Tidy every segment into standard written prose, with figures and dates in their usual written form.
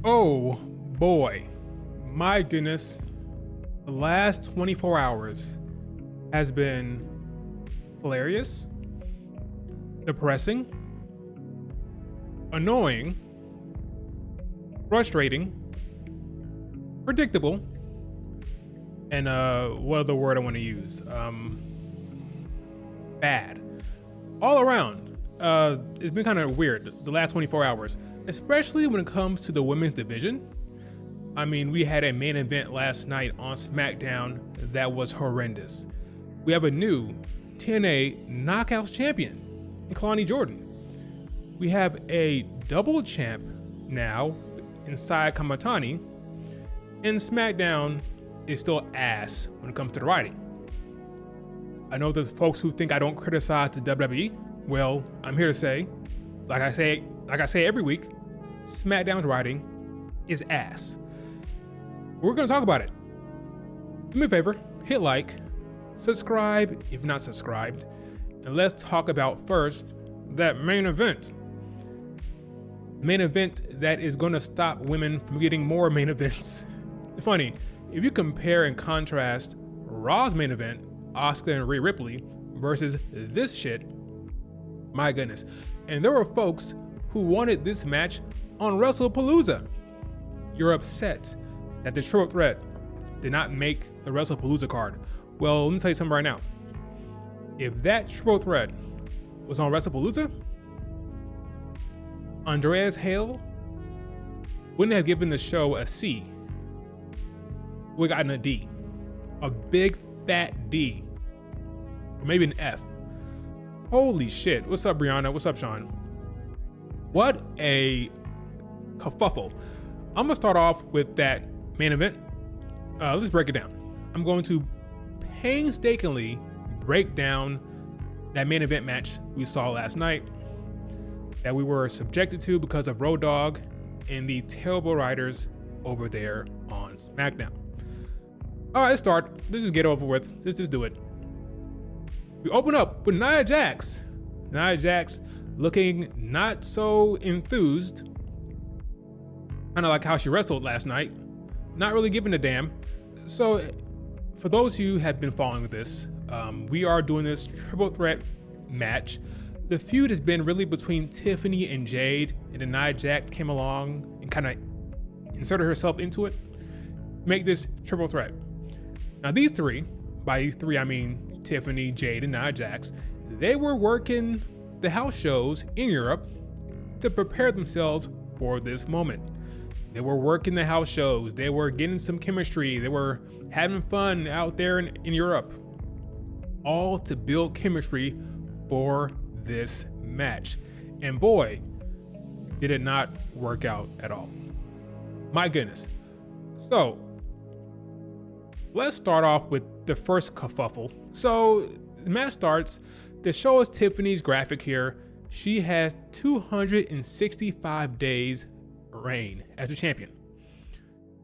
Oh boy, my goodness, the last 24 hours has been hilarious, depressing, annoying, frustrating, predictable, and what other word I want to use? Bad. All around. It's been kind of weird the last 24 hours, especially when it comes to the women's division. I mean, we had a main event last night on Smackdown that was horrendous. We have a new TNA Knockouts champion in Kelani Jordan. We have a double champ now inside Kamitani, and Smackdown is still ass when it comes to the writing. I know there's folks who think I don't criticize the WWE. Well, I'm here to say, like I say every week, SmackDown's writing is ass. We're gonna talk about it. Do me a favor, hit like, subscribe if not subscribed, and let's talk about first that main event. Main event that is gonna stop women from getting more main events. It's funny, if you compare and contrast Raw's main event, Asuka and Rhea Ripley, versus this shit, my goodness. And there were folks who wanted this match on WrestlePalooza. You're upset that the Triple Threat did not make the WrestlePalooza card. Well, let me tell you something right now. If that Triple Threat was on WrestlePalooza, Andreas Hale wouldn't have given the show a C. We gotten a D. A big fat D. Or maybe an F. Holy shit. What's up, Brianna? What's up, Sean? What a kerfuffle. I'm gonna start off with that main event. Let's break it down. I'm going to painstakingly break down that main event match we saw last night that we were subjected to because of Road Dogg and the terrible writers over there on SmackDown. All right, let's start. Let's just get over with. Let's just do it. We open up with Nia Jax. Nia Jax looking not so enthused, kind of like how she wrestled last night, not really giving a damn. So for those who have been following this, we are doing this triple threat match. The feud has been really between Tiffany and Jade, and then Nia Jax came along and kind of inserted herself into it, make this triple threat. Now these three, by these three I mean Tiffany, Jade, and Nia Jax, they were working the house shows in Europe to prepare themselves for this moment. They were working the house shows, they were getting some chemistry, they were having fun out there in Europe, all to build chemistry for this match. And boy, did it not work out at all. My goodness. So let's start off with the first kerfuffle. So the match starts. To show us Tiffany's graphic here, she has 265 days reign as a champion.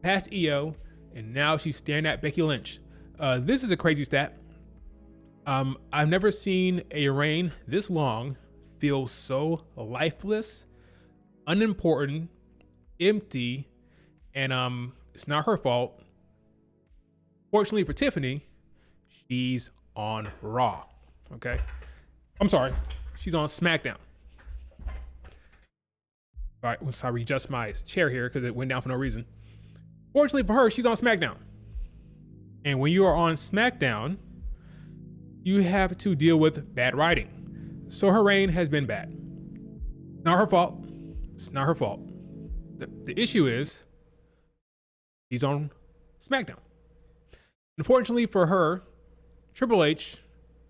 Past EO, and now she's staring at Becky Lynch. This is a crazy stat. I've never seen a reign this long feel so lifeless, unimportant, empty, and it's not her fault. Fortunately for Tiffany, she's on Raw. Okay, I'm sorry, she's on SmackDown. All right, so I readjust my chair here because it went down for no reason. Fortunately for her, she's on SmackDown. And when you are on SmackDown, you have to deal with bad writing. So her reign has been bad. Not her fault. It's not her fault. The issue is she's on SmackDown. Unfortunately for her, Triple H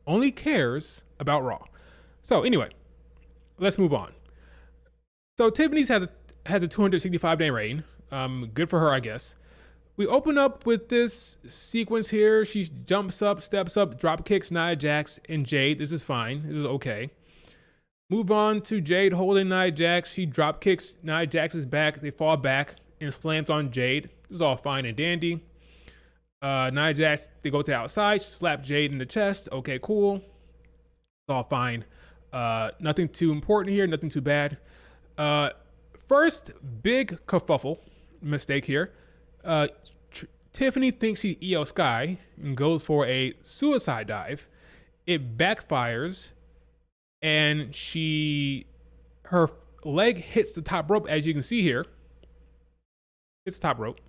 only cares about Raw. So anyway, let's move on. So Tiffany's has a 265-day reign. Good for her, I guess. We open up with this sequence here. She jumps up, steps up, drop kicks Nia Jax and Jade. This is fine. This is okay. Move on to Jade holding Nia Jax. She drop kicks Nia Jax's back. They fall back and slams on Jade. This is all fine and dandy. Nia Jax, they go to the outside. She slaps Jade in the chest. Okay, cool. It's all fine. Nothing too important here. Nothing too bad. First big kerfuffle mistake here. Tiffany thinks she's Io Sky and goes for a suicide dive. It backfires, and her leg hits the top rope, as you can see here. It's the top rope.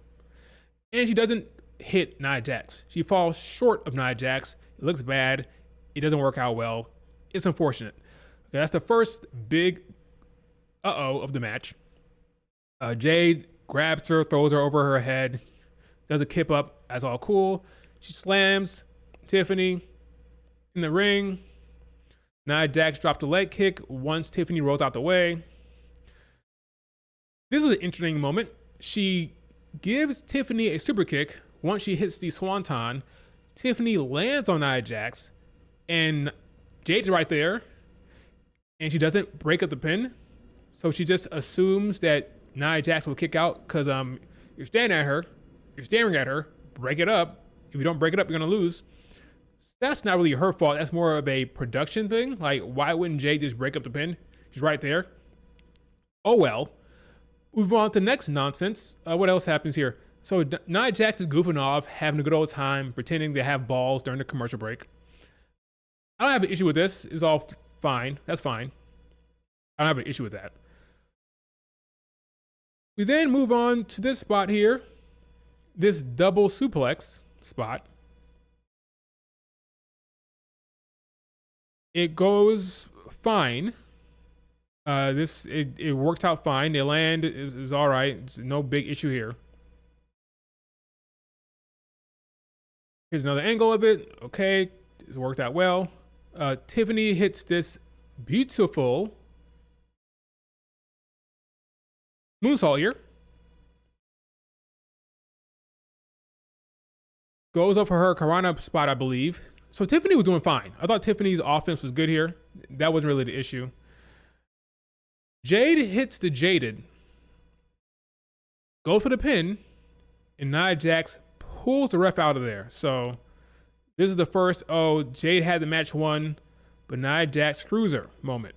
And she doesn't hit Nia Jax. She falls short of Nia Jax. It looks bad. It doesn't work out well. It's unfortunate. Okay, that's the first big uh-oh of the match. Jade grabs her, throws her over her head, does a kip up. That's all cool. She slams Tiffany in the ring. Nia Jax dropped a leg kick once Tiffany rolls out the way. This is an interesting moment. She gives Tiffany a super kick. Once she hits the swanton, Tiffany lands on Nia Jax, and Jade's right there, and she doesn't break up the pin. So she just assumes that Nia Jax will kick out because you're staring at her, break it up. If you don't break it up, you're gonna lose. That's not really her fault. That's more of a production thing. Like, why wouldn't Jade just break up the pin? She's right there. Oh well. Move on to the next nonsense. What else happens here? So Nia Jax is goofing off, having a good old time, pretending to have balls during the commercial break. I don't have an issue with this. It's all fine. That's fine. I don't have an issue with that. We then move on to this spot here. This double suplex spot. It goes fine. It worked out fine. The land is all right. It's no big issue here. Here's another angle of it. Okay, it's worked out well. Tiffany hits this beautiful moonsault here. Goes up for her Karana spot, I believe. So Tiffany was doing fine. I thought Tiffany's offense was good here. That wasn't really the issue. Jade hits the Jaded. Goes for the pin. And Nia Jax pulls the ref out of there. So this is the first, Jade had the match won, but Nia Jax screws her moment.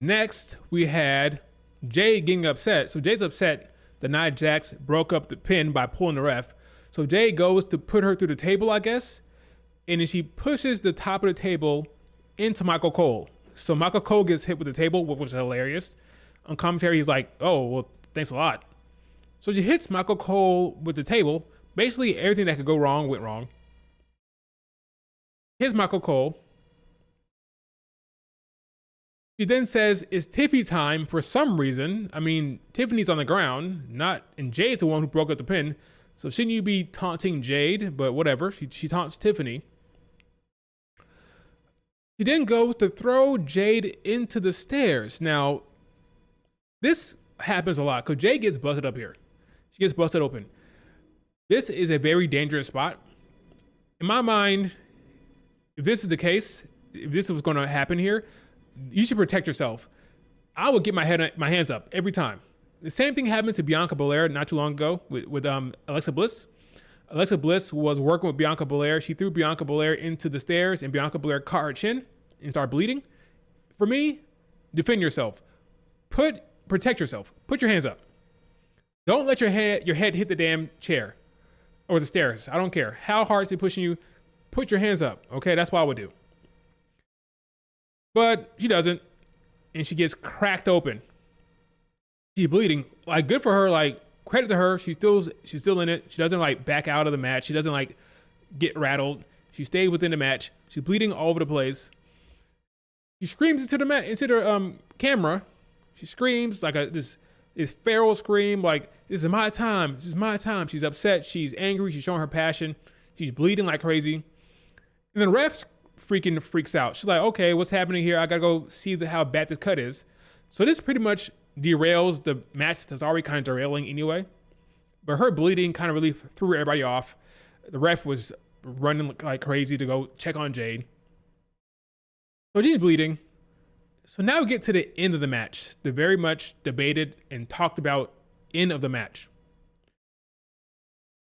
Next, we had Jade getting upset. So Jade's upset that Nia Jax broke up the pin by pulling the ref. So Jade goes to put her through the table, I guess. And then she pushes the top of the table into Michael Cole. So Michael Cole gets hit with the table, which was hilarious. On commentary, he's like, oh, well, thanks a lot. So she hits Michael Cole with the table. Basically, everything that could go wrong went wrong. Here's Michael Cole. She then says, it's Tiffy time for some reason. I mean, Tiffany's on the ground, and Jade's the one who broke up the pin. So shouldn't you be taunting Jade? But whatever, she taunts Tiffany. She then goes to throw Jade into the stairs. Now, this happens a lot because Jade gets busted up here. She gets busted open. This is a very dangerous spot. In my mind, if this is the case, if this was going to happen here, you should protect yourself. I would get my hands up every time. The same thing happened to Bianca Belair not too long ago with Alexa Bliss. Alexa Bliss was working with Bianca Belair. She threw Bianca Belair into the stairs, and Bianca Belair caught her chin and started bleeding. For me, defend yourself. Protect yourself. Put your hands up. Don't let your head hit the damn chair or the stairs. I don't care how hard it's pushing you. Put your hands up. Okay, that's what I would do. But she doesn't, and she gets cracked open. She's bleeding. Like, good for her. Like, credit to her. She's still in it. She doesn't like back out of the match. She doesn't like get rattled. She stayed within the match. She's bleeding all over the place. She screams into the camera. She screams like this feral scream, like, this is my time. This is my time. She's upset. She's angry. She's showing her passion. She's bleeding like crazy. And then the ref freaks out. She's like, okay, what's happening here? I gotta go see how bad this cut is. So this pretty much derails the match that's already kind of derailing anyway. But her bleeding kind of really threw everybody off. The ref was running like crazy to go check on Jade. So she's bleeding. So now we get to the end of the match, the very much debated and talked about end of the match.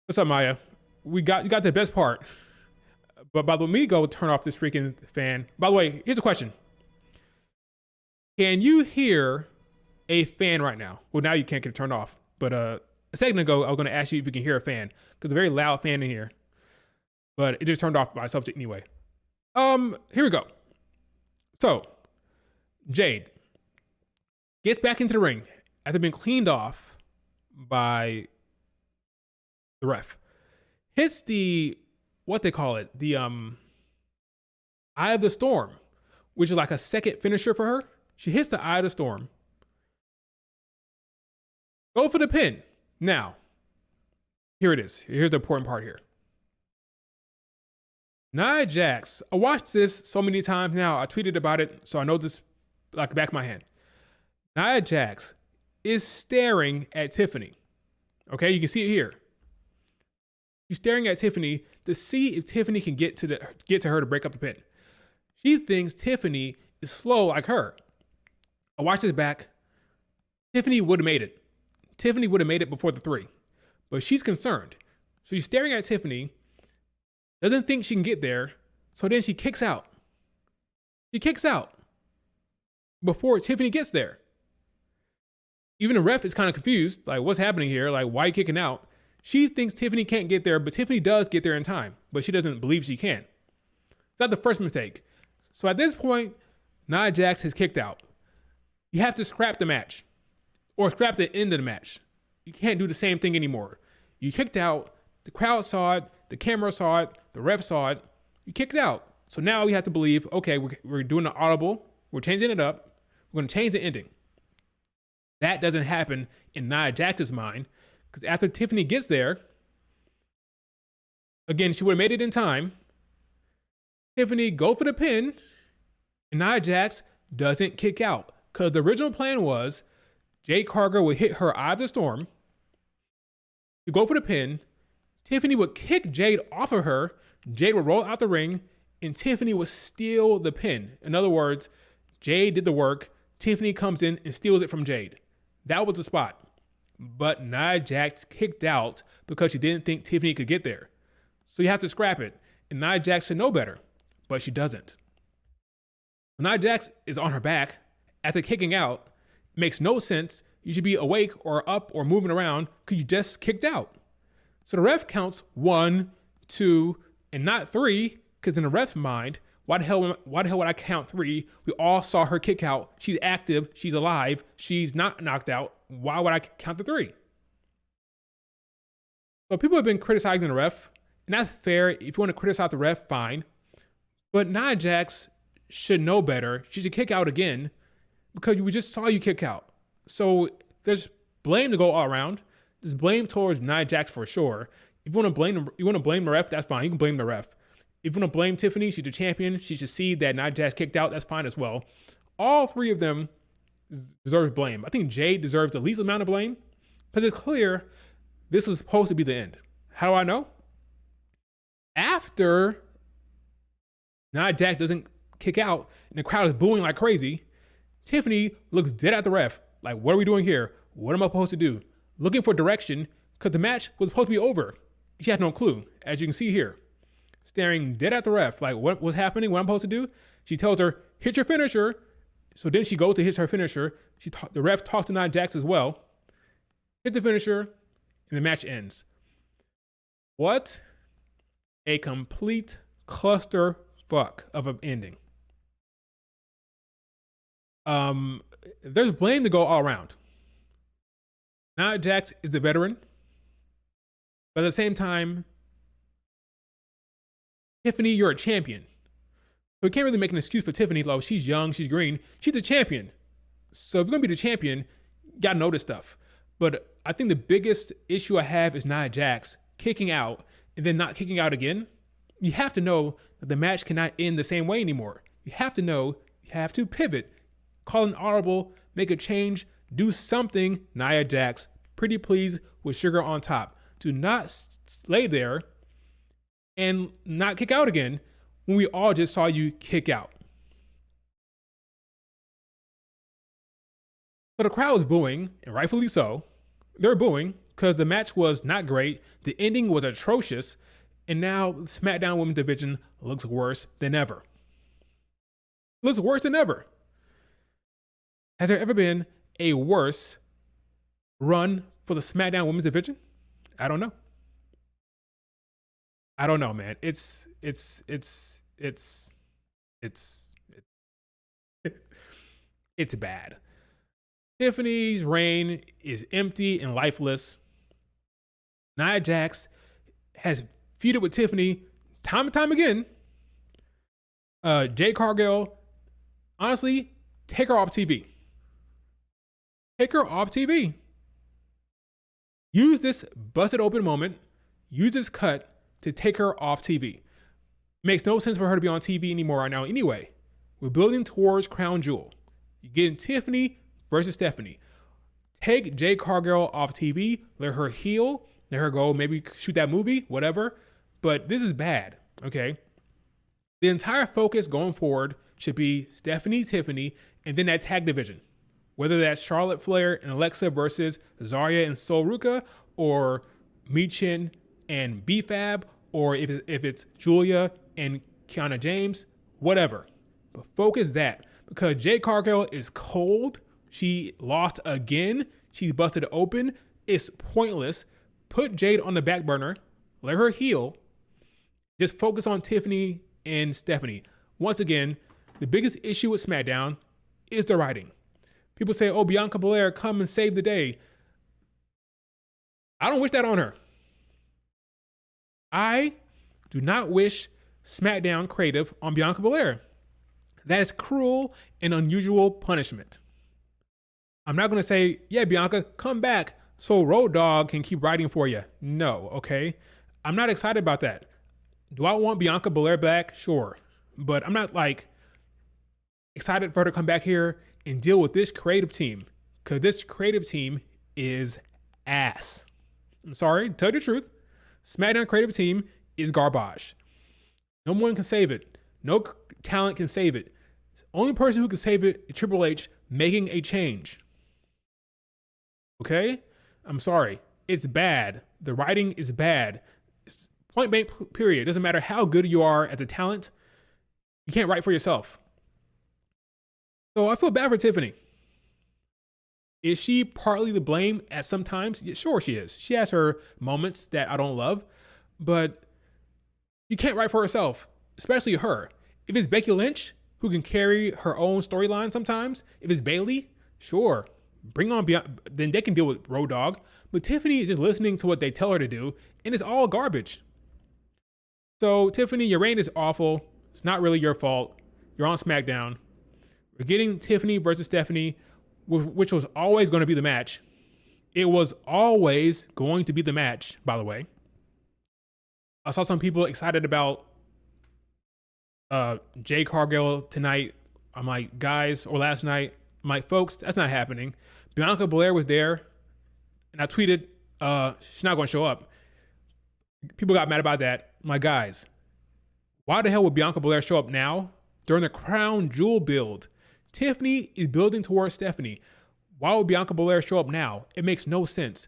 What's up, Maya? You got the best part. But by the way, me go turn off this freaking fan. By the way, here's a question. Can you hear a fan right now? Well, now you can't get it turned off. But a second ago, I was going to ask you if you can hear a fan because a very loud fan in here. But it just turned off by itself anyway. Here we go. So, Jade gets back into the ring after being cleaned off by the ref. Hits the, what they call it, the Eye of the Storm, which is like a second finisher for her. She hits the Eye of the Storm. Go for the pin. Now, here it is. Here's the important part here. Nia Jax, I watched this so many times now. I tweeted about it, so I know this like the back of my hand. Nia Jax is staring at Tiffany. Okay, you can see it here. She's staring at Tiffany to see if Tiffany can get to her to break up the pin. She thinks Tiffany is slow like her. I watched this back. Tiffany would have made it. Tiffany would have made it before the 3, but she's concerned. So she's staring at Tiffany, doesn't think she can get there, so then she kicks out. She kicks out before Tiffany gets there. Even the ref is kind of confused, like what's happening here? Like why are you kicking out? She thinks Tiffany can't get there, but Tiffany does get there in time, but she doesn't believe she can. It's not the first mistake. So at this point, Nia Jax has kicked out. You have to scrap the match or scrap the end of the match. You can't do the same thing anymore. You kicked out, the crowd saw it, the camera saw it, the ref saw it, you kicked out. So now we have to believe, okay, we're doing the audible, we're changing it up, we're going to change the ending. That doesn't happen in Nia Jax's mind, because after Tiffany gets there, again, she would have made it in time. Tiffany go for the pin, and Nia Jax doesn't kick out, because the original plan was Jade Cargill would hit her Eye of the Storm, to go for the pin, Tiffany would kick Jade off of her, Jade would roll out the ring, and Tiffany would steal the pin. In other words, Jade did the work, Tiffany comes in and steals it from Jade. That was the spot. But Nia Jax kicked out because she didn't think Tiffany could get there. So you have to scrap it. And Nia Jax should know better, but she doesn't. Nia Jax is on her back after kicking out. It makes no sense. You should be awake or up or moving around because you just kicked out. So the ref counts 1, 2, and not 3, because in the ref's mind, why the hell would I count 3? We all saw her kick out. She's active. She's alive. She's not knocked out. Why would I count the 3? So people have been criticizing the ref, and that's fair. If you want to criticize the ref, fine. But Nia Jax should know better. She should kick out again because we just saw you kick out. So there's blame to go all around. There's blame towards Nia Jax for sure. If you want to blame the ref, that's fine. You can blame the ref. If you want to blame Tiffany, she's the champion. She should see that Nia Jax kicked out. That's fine as well. All 3 of them deserve blame. I think Jade deserves the least amount of blame because it's clear this was supposed to be the end. How do I know? After Nia Jax doesn't kick out and the crowd is booing like crazy, Tiffany looks dead at the ref. Like, what are we doing here? What am I supposed to do? Looking for direction because the match was supposed to be over. She had no clue, as you can see here. Staring dead at the ref, like what was happening, what I'm supposed to do. She tells her, hit your finisher. So then she goes to hit her finisher. The ref talks to Nia Jax as well. Hit the finisher, and the match ends. What a complete clusterfuck of an ending. There's blame to go all around. Nia Jax is a veteran, but at the same time, Tiffany, you're a champion. So we can't really make an excuse for Tiffany. Like, she's young, she's green, she's a champion. So if you're gonna be the champion, you gotta know this stuff. But I think the biggest issue I have is Nia Jax kicking out and then not kicking out again. You have to know that the match cannot end the same way anymore. You have to know, you have to pivot, call an audible, make a change, do something. Nia Jax, pretty please with sugar on top. Do not lay there and not kick out again when we all just saw you kick out. So the crowd was booing, and rightfully so. They're booing because the match was not great, the ending was atrocious, and now the Smackdown Women's Division looks worse than ever. Looks worse than ever. Has there ever been a worse run for the SmackDown Women's Division? I don't know. I don't know, man. It's it's bad. Tiffany's reign is empty and lifeless. Nia Jax has feuded with Tiffany time and time again. Jade Cargill, honestly, take her off TV. Take her off TV. Use this busted open moment, use this cut to take her off TV. Makes no sense for her to be on TV anymore right now anyway. We're building towards Crown Jewel. You're getting Tiffany versus Stephanie. Take Jade Cargill off TV, let her heal, let her go, maybe shoot that movie, whatever. But this is bad, okay? The entire focus going forward should be Stephanie, Tiffany, and then that tag division. Whether that's Charlotte Flair and Alexa versus Zarya and Sol Ruka, or Michin and B-Fab, or if it's Julia and Kiana James, whatever. But focus that, because Jade Cargill is cold. She lost again. She busted open. It's pointless. Put Jade on the back burner. Let her heal. Just focus on Tiffany and Stephanie. Once again, the biggest issue with SmackDown is the writing. People say, oh, Bianca Belair, come and save the day. I don't wish that on her. I do not wish SmackDown creative on Bianca Belair. That is cruel and unusual punishment. I'm not going to say, yeah, Bianca, come back so Road Dogg can keep writing for you. No, okay? I'm not excited about that. Do I want Bianca Belair back? Sure. But I'm not excited for her to come back here and deal with this creative team, because this creative team is ass. I'm sorry, tell you the truth. SmackDown creative team is garbage. No one can save it. No talent can save it. The only person who can save it is Triple H making a change. Okay? I'm sorry. It's bad. The writing is bad. It's point blank period. It doesn't matter how good you are as a talent. You can't write for yourself. So I feel bad for Tiffany. Is she partly to blame at some times? Yeah, sure she is. She has her moments that I don't love, but you can't write for herself, especially her. If it's Becky Lynch, who can carry her own storyline sometimes, if it's Bayley, sure, bring on Beyond, then they can deal with Road Dogg. But Tiffany is just listening to what they tell her to do, and it's all garbage. So Tiffany, your reign is awful. It's not really your fault. You're on SmackDown. We're getting Tiffany versus Stephanie, which was always going to be the match. It was always going to be the match, by the way. I saw some people excited about Jade Cargill tonight. I'm like, guys, or last night. I'm like, folks, that's not happening. Bianca Belair was there, and I tweeted, she's not going to show up. People got mad about that. I'm like, guys, why the hell would Bianca Belair show up now during the Crown Jewel build? Tiffany is building towards Stephanie. Why would Bianca Belair show up now? It makes no sense.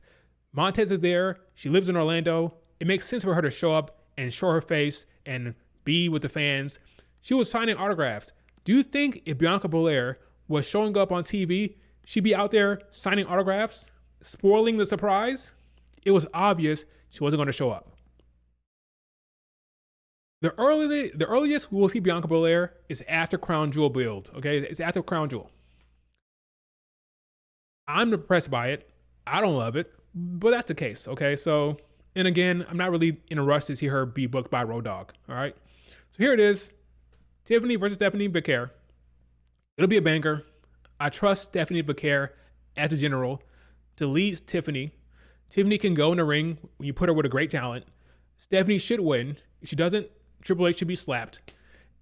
Montez is there. She lives in Orlando. It makes sense for her to show up and show her face and be with the fans. She was signing autographs. Do you think if Bianca Belair was showing up on TV, she'd be out there signing autographs, spoiling the surprise? It was obvious she wasn't going to show up. The earliest we will see Bianca Belair is after Crown Jewel build. Okay, it's after Crown Jewel. I'm impressed by it. I don't love it, but that's the case. Okay, so, and again, I'm not really in a rush to see her be booked by Road Dogg. All right, so here it is: Tiffany versus Stephanie Becerra. It'll be a banger. I trust Stephanie Becerra as a general to lead Tiffany. Tiffany can go in the ring when you put her with a great talent. Stephanie should win. If she doesn't, Triple H should be slapped.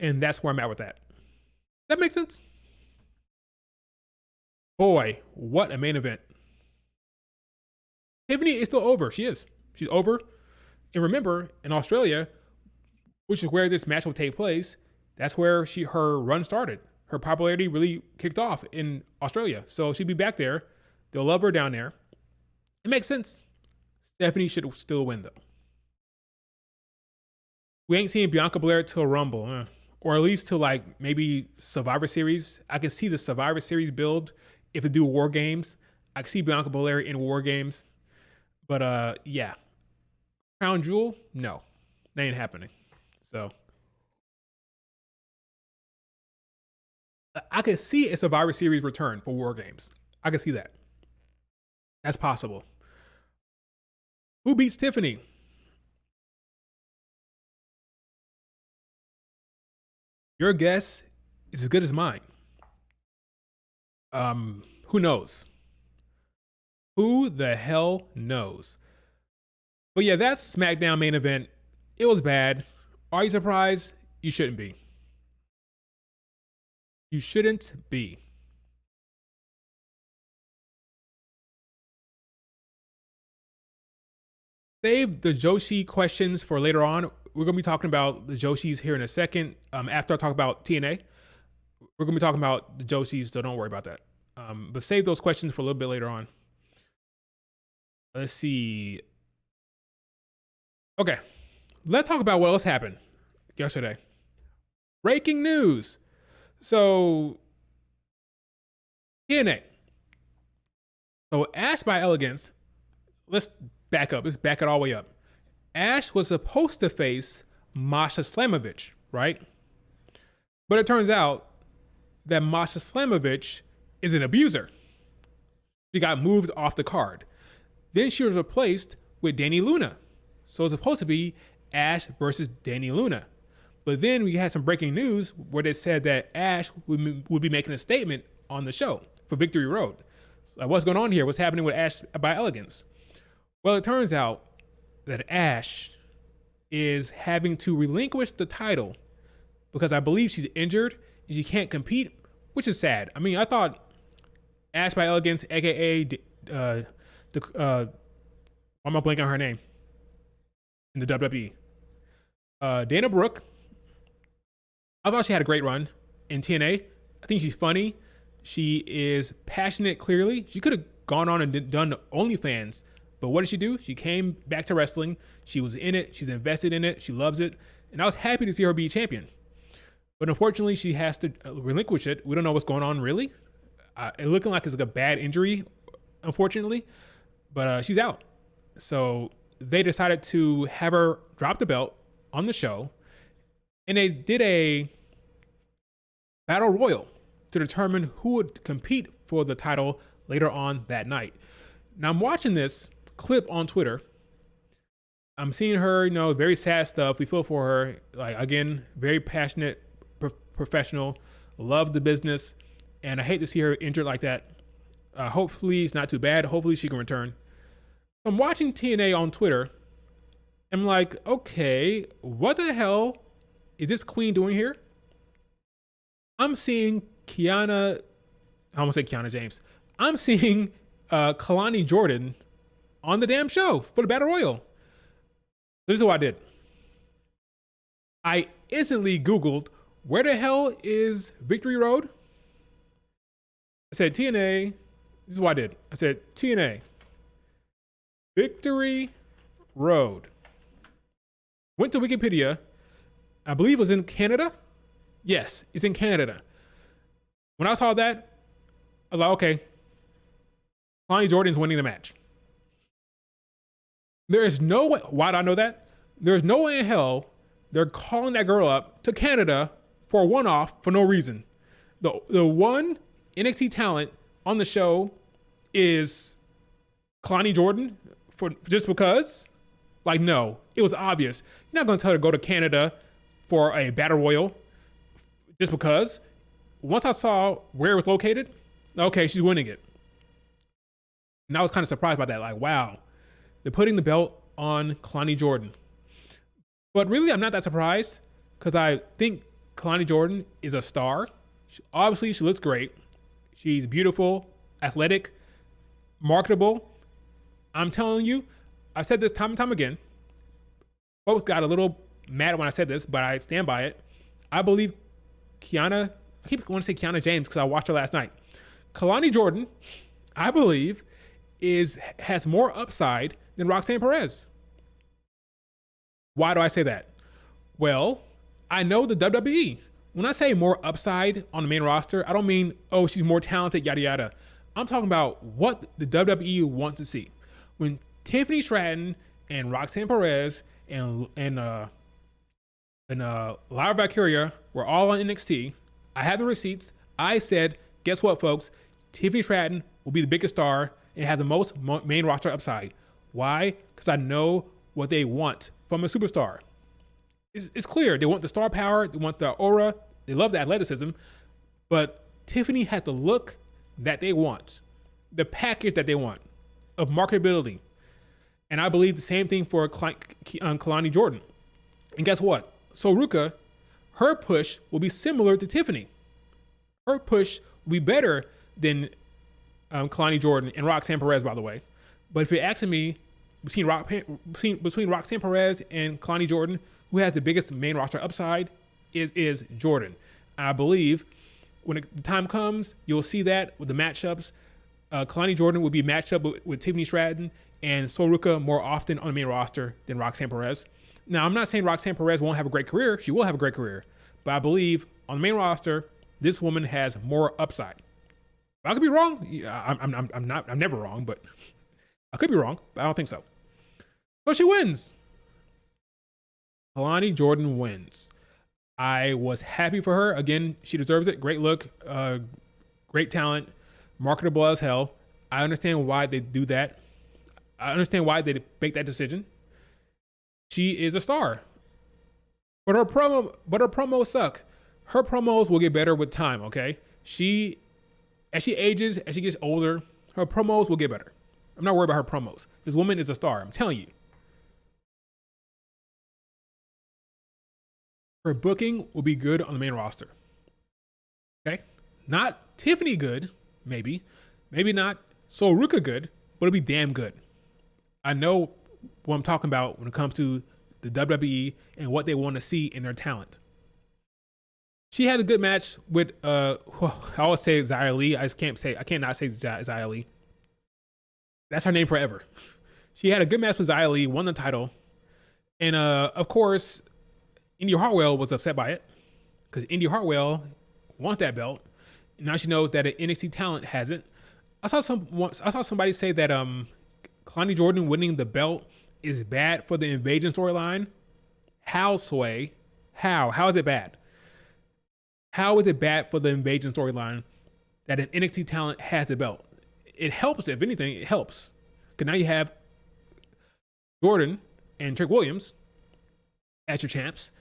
And that's where I'm at with that. That makes sense? Boy, what a main event. Tiffany is still over. She is. She's over. And remember, in Australia, which is where this match will take place, that's where her run started. Her popularity really kicked off in Australia. So she'll be back there. They'll love her down there. It makes sense. Stephanie should still win, though. We ain't seeing Bianca Belair till Rumble, or at least till maybe Survivor Series. I can see the Survivor Series build if they do War Games. I can see Bianca Belair in War Games. But yeah. Crown Jewel? No. That ain't happening. So I could see a Survivor Series return for War Games. I could see that. That's possible. Who beats Tiffany? Your guess is as good as mine. Who knows? Who the hell knows? But yeah, that's SmackDown main event. It was bad. Are you surprised? You shouldn't be. You shouldn't be. Save the Joshi questions for later on. We're going to be talking about the Joshis here in a second. After I talk about TNA, we're going to be talking about the Joshis, so don't worry about that. But save those questions for a little bit later on. Let's see. Okay, let's talk about what else happened yesterday. Breaking news. So, TNA. So, Ash by Elegance, let's back up. Let's back it all the way up. Ash was supposed to face Masha Slamovich, right? But it turns out that Masha Slamovich is an abuser. She got moved off the card. Then she was replaced with Dani Luna. So it's supposed to be Ash versus Dani Luna. But then we had some breaking news where they said that Ash would be making a statement on the show for Victory Road. Like, what's going on here? What's happening with Ash by Elegance? Well, it turns out that Ash is having to relinquish the title because I believe she's injured and she can't compete, which is sad. I mean, I thought Ash by Elegance, aka why am I blanking on her name in the WWE? Dana Brooke. I thought she had a great run in TNA. I think she's funny. She is passionate, clearly. She could have gone on and done OnlyFans, but what did she do? She came back to wrestling. She was in it. She's invested in it. She loves it. And I was happy to see her be champion. But unfortunately, she has to relinquish it. We don't know what's going on, really. It looking like it's like a bad injury, unfortunately. But she's out. So they decided to have her drop the belt on the show. And they did a battle royal to determine who would compete for the title later on that night. Now I'm watching this clip on Twitter. I'm seeing her, very sad stuff. We feel for her. Like, again, very passionate, professional, love the business. And I hate to see her injured like that. Hopefully it's not too bad. Hopefully she can return. I'm watching TNA on Twitter. I'm like, okay, what the hell is this queen doing here? I'm seeing I almost said Kiana James. I'm seeing Kelani Jordan on the damn show for the Battle Royal. This is what I did. I instantly Googled, where the hell is Victory Road? I said TNA. This is what I did. I said TNA. Victory Road. Went to Wikipedia. I believe it was in Canada. Yes, it's in Canada. When I saw that, I was like, okay, Kelani Jordan's winning the match. There is no way. Why do I know that? There's no way in hell they're calling that girl up to Canada for a one-off for no reason. The one NXT talent on the show is Kelani Jordan for just because. Like, no, it was obvious. You're not going to tell her to go to Canada for a battle royal just because. Once I saw where it was located, okay, she's winning it. And I was kind of surprised by that. Like, wow, they're putting the belt on Kelani Jordan. But really, I'm not that surprised because I think Kelani Jordan is a star. Obviously, she looks great. She's beautiful, athletic, marketable. I'm telling you, I've said this time and time again. Folks got a little mad when I said this, but I stand by it. I believe I keep wanting to say Kiana James because I watched her last night. Kelani Jordan, I believe, has more upside than Roxanne Perez. Why do I say that? Well, I know the WWE. When I say more upside on the main roster, I don't mean, oh, she's more talented, yada, yada. I'm talking about what the WWE wants to see. When Tiffany Stratton and Roxanne Perez and Lyra Valkyria were all on NXT, I had the receipts. I said, guess what, folks? Tiffany Stratton will be the biggest star and have the most main roster upside. Why? Because I know what they want from a superstar. It's clear. They want the star power. They want the aura. They love the athleticism. But Tiffany has the look that they want, the package that they want of marketability. And I believe the same thing for Kelani Jordan. And guess what? So Ruka, her push will be similar to Tiffany. Her push will be better than Kelani Jordan and Roxanne Perez, by the way. But if you're asking me, between Roxanne Perez and Kelani Jordan, who has the biggest main roster upside is Jordan. And I believe when the time comes, you'll see that with the matchups. Kelani Jordan will be matched up with Tiffany Stratton and Soruka more often on the main roster than Roxanne Perez. Now, I'm not saying Roxanne Perez won't have a great career. She will have a great career. But I believe on the main roster, this woman has more upside. I could be wrong. I'm never wrong, but I could be wrong, but I don't think so. So she wins. Kelani Jordan wins. I was happy for her. Again, she deserves it. Great look, great talent, marketable as hell. I understand why they do that. I understand why they make that decision. She is a star. But her promos suck. Her promos will get better with time, okay? As she ages, as she gets older, her promos will get better. I'm not worried about her promos. This woman is a star, I'm telling you. Her booking will be good on the main roster. Okay? Not Tiffany good, maybe. Maybe not Soruka good, but it'll be damn good. I know what I'm talking about when it comes to the WWE and what they want to see in their talent. She had a good match with I always say Xia Li. I cannot say Xia Li. That's her name forever. She had a good match with Xia Li, won the title. And of course, Indy Hartwell was upset by it because Indy Hartwell wants that belt. And now she knows that an NXT talent has it. I saw somebody say that Kelani Jordan winning the belt is bad for the Invasion storyline. How, Sway? How? How is it bad? How is it bad for the Invasion storyline that an NXT talent has the belt? It helps, if anything, it helps. Because now you have Jordan and Trick Williams as your champs.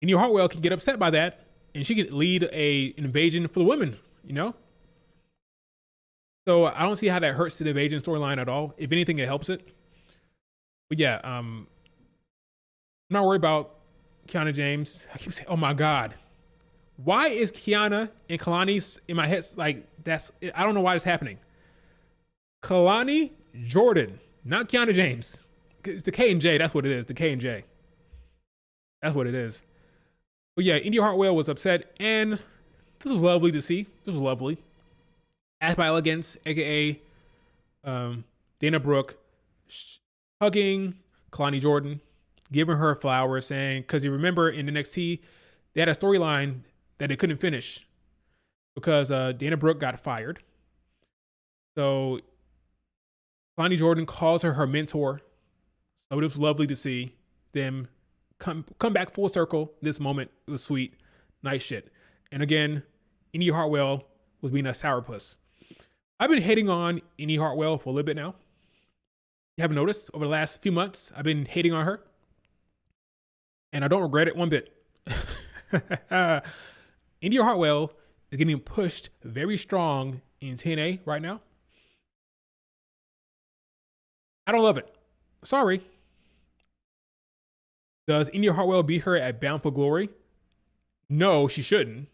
And your Hartwell can get upset by that, and she can lead an invasion for the women, you know? So I don't see how that hurts the Invasion storyline at all. If anything, it helps it. But yeah, I'm not worried about Kiana James. I keep saying, oh my God. Why is Kiana and Kelani in my head like that's? I don't know why it's happening. Kelani Jordan, not Kiana James. It's the K and J. That's what it is. The K and J. That's what it is. But yeah, Indy Hartwell was upset, and this was lovely to see. This was lovely. Asked by Elegance, aka Dana Brooke, hugging Kelani Jordan, giving her flowers, saying, because you remember in NXT, they had a storyline that they couldn't finish because Dana Brooke got fired. So Kelani Jordan calls her mentor. So it was lovely to see them come back full circle. This moment, it was sweet. Nice shit. And again, Indy Hartwell was being a sourpuss. I've been hating on Indy Hartwell for a little bit now. You haven't noticed over the last few months, I've been hating on her. And I don't regret it one bit. Indy Hartwell is getting pushed very strong in TNA right now. I don't love it. Sorry. Does Indy Hartwell beat her at Bound for Glory? No, she shouldn't.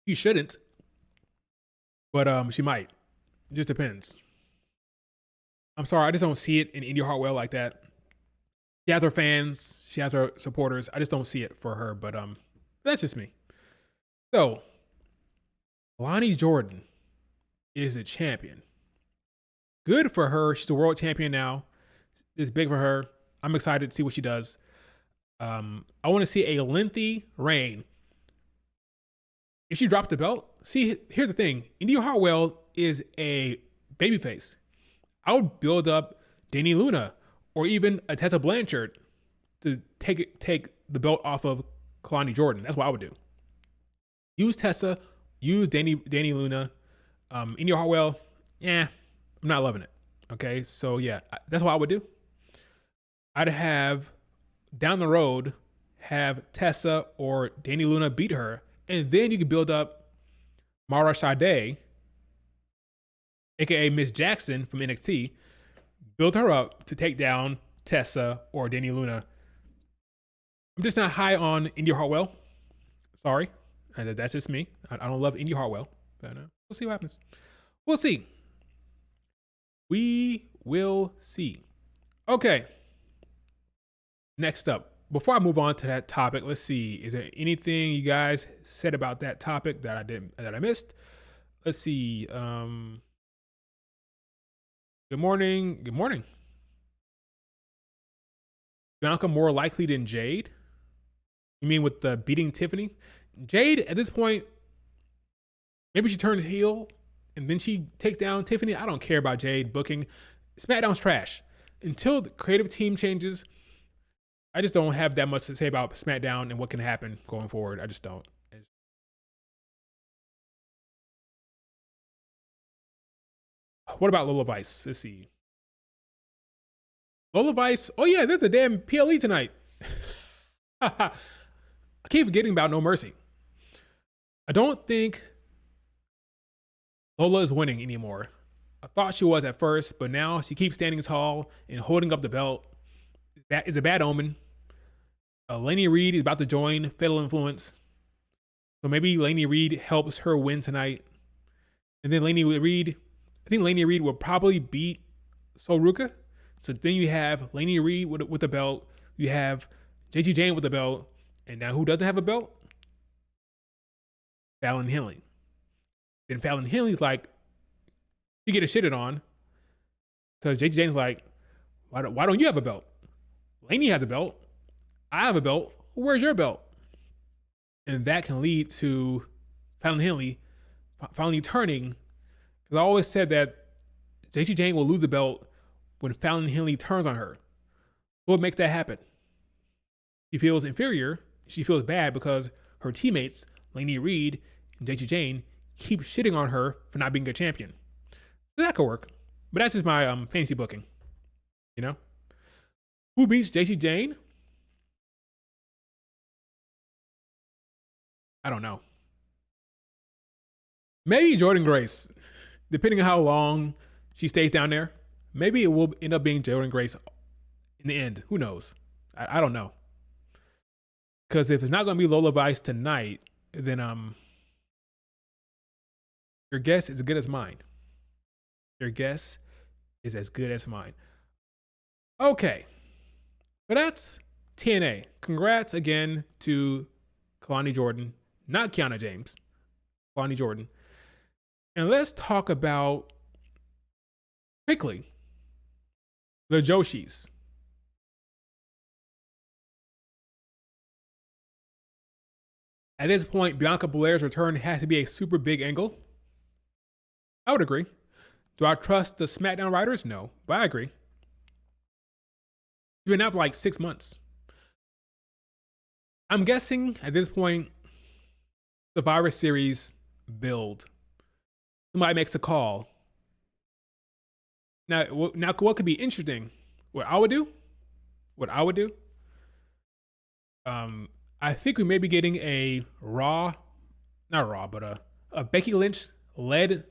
She shouldn't. But she might. It just depends. I'm sorry, I just don't see it in Indy Hartwell like that. She has her fans, she has her supporters. I just don't see it for her, but that's just me. So, Kelani Jordan is a champion. Good for her. She's a world champion now. It's big for her. I'm excited to see what she does. I want to see a lengthy reign if she dropped the belt, see, here's the thing. India Hartwell is a babyface. I would build up Danny Luna or even a Tessa Blanchard to take the belt off of Kelani Jordan. That's what I would do. Use Tessa, use Danny Luna. India Hartwell, I'm not loving it. Okay, so yeah, that's what I would do. I'd have down the road have Tessa or Danny Luna beat her, and then you can build up Mara Sade, aka Miss Jackson from NXT, build her up to take down Tessa or Danny Luna. I'm just not high on India Hartwell. Sorry, that's just me. I don't love India Hartwell, but we'll see what happens. We'll see. We will see. Okay. Next up, before I move on to that topic, let's see. Is there anything you guys said about that topic that I missed? Let's see. Good morning. Good morning. Bianca more likely than Jade? You mean with the beating Tiffany? Jade, at this point, maybe she turns heel and then she takes down Tiffany. I don't care about Jade booking. SmackDown's trash. Until the creative team changes, I just don't have that much to say about SmackDown and what can happen going forward. I just don't. What about Lola Vice? Let's see. Lola Vice. Oh yeah, there's a damn PLE tonight. I keep forgetting about No Mercy. I don't think Lola is winning anymore. I thought she was at first, but now she keeps standing tall and holding up the belt. That is a bad omen. Lainey Reed is about to join Fatal Influence. So maybe Lainey Reed helps her win tonight. And then Lainey Reed, I think Lainey Reed will probably beat Soruka. So then you have Lainey Reed with the belt. You have JG Jane with the belt. And now who doesn't have a belt? Fallon Henley. Then Fallon Henley's like, you get a shitted on. Because JG Jane's like, why don't you have a belt? Lainey has a belt. I have a belt. Where's your belt? And that can lead to Fallon Henley finally turning. Because I always said that JG Jane will lose the belt when Fallon Henley turns on her. What makes that happen? She feels inferior. She feels bad because her teammates, Lainey Reed and JG Jane, keep shitting on her for not being a champion. So that could work. But that's just my fantasy booking. You know? Who beats JG Jane? I don't know. Maybe Jordan Grace, depending on how long she stays down there. Maybe it will end up being Jordan Grace in the end. Who knows? I don't know. Because if it's not going to be Lola Vice tonight, then your guess is as good as mine. Your guess is as good as mine. Okay. But that's TNA. Congrats again to Kelani Jordan. Not Kiana James. Kelani Jordan. And let's talk about, quickly, the Joshis. At this point, Bianca Belair's return has to be a super big angle. I would agree. Do I trust the SmackDown writers? No, but I agree. It's been out for like 6 months. I'm guessing at this point, Survivor Series build. Somebody makes a call. Now, what could be interesting? What I would do? I think we may be getting a a Becky Lynch led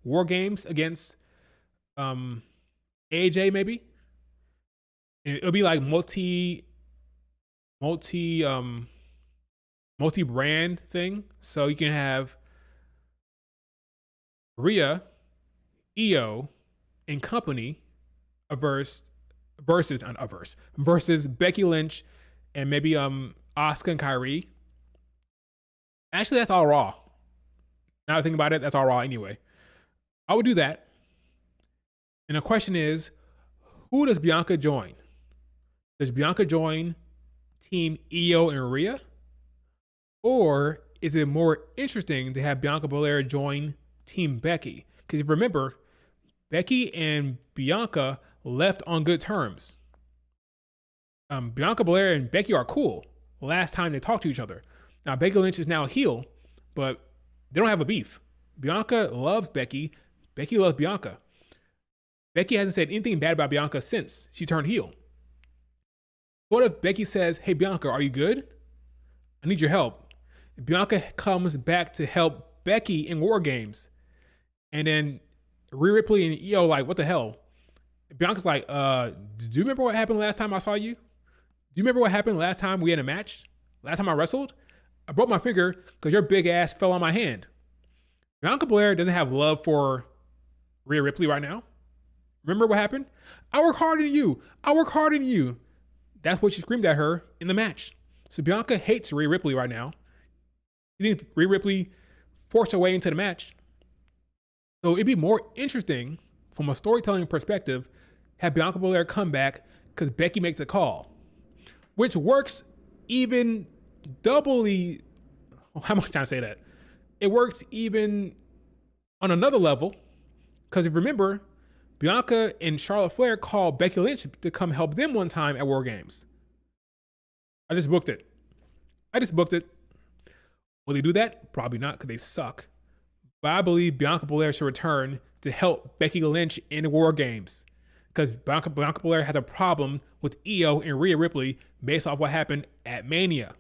War Games against AJ maybe. And it'll be like multi-brand thing. So you can have Rhea, Io, and company versus Becky Lynch and maybe Asuka and Kyrie. Actually, that's all Raw. Now that I think about it, that's all Raw anyway. I would do that. And the question is, who does Bianca join? Does Bianca join Team Io and Rhea? Or is it more interesting to have Bianca Belair join Team Becky? Because if you remember, Becky and Bianca left on good terms. Bianca Belair and Becky are cool. Last time they talked to each other. Now Becky Lynch is now a heel, but they don't have a beef. Bianca loves Becky. Becky loves Bianca. Becky hasn't said anything bad about Bianca since she turned heel. What if Becky says, "Hey Bianca, are you good? I need your help." Bianca comes back to help Becky in War Games. And then Rhea Ripley and Io like, what the hell? Bianca's like, do you remember what happened last time I saw you? Do you remember what happened last time we had a match? Last time I wrestled? I broke my finger because your big ass fell on my hand. Bianca Belair doesn't have love for Rhea Ripley right now. Remember what happened? I work harder than you. I work harder than you. That's what she screamed at her in the match. So Bianca hates Rhea Ripley right now. She thinks Rhea Ripley forced her way into the match. So it'd be more interesting from a storytelling perspective, have Bianca Belair come back because Becky makes a call, which works even doubly. How much time to say that? It works even on another level because if you remember, Bianca and Charlotte Flair called Becky Lynch to come help them one time at War Games. I just booked it. Will they do that? Probably not because they suck. But I believe Bianca Belair should return to help Becky Lynch in War Games because Bianca Belair has a problem with Io and Rhea Ripley based off what happened at Mania.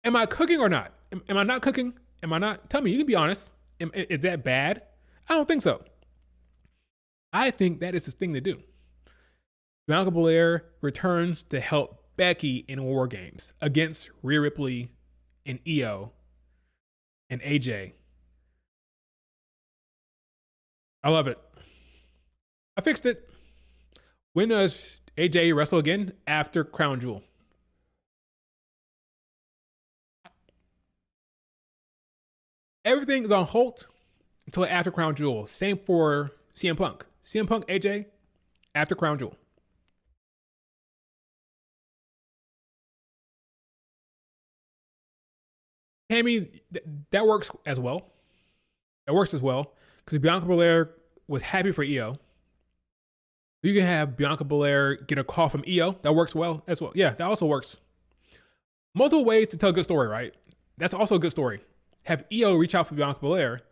Am I cooking or not? Am I not cooking? Am I not? Tell me, you can be honest. Is that bad? I don't think so. I think that is the thing to do. Bianca Belair returns to help Becky in War Games against Rhea Ripley and Io and AJ. I love it. I fixed it. When does AJ wrestle again? After Crown Jewel. Everything is on hold until after Crown Jewel. Same for CM Punk. CM Punk, AJ, after Crown Jewel. Tammy, that works as well. Because Bianca Belair was happy for Io. You can have Bianca Belair get a call from Io. That works well as well. Yeah, that also works. Multiple ways to tell a good story, right? That's also a good story. Have Io reach out for Bianca Belair.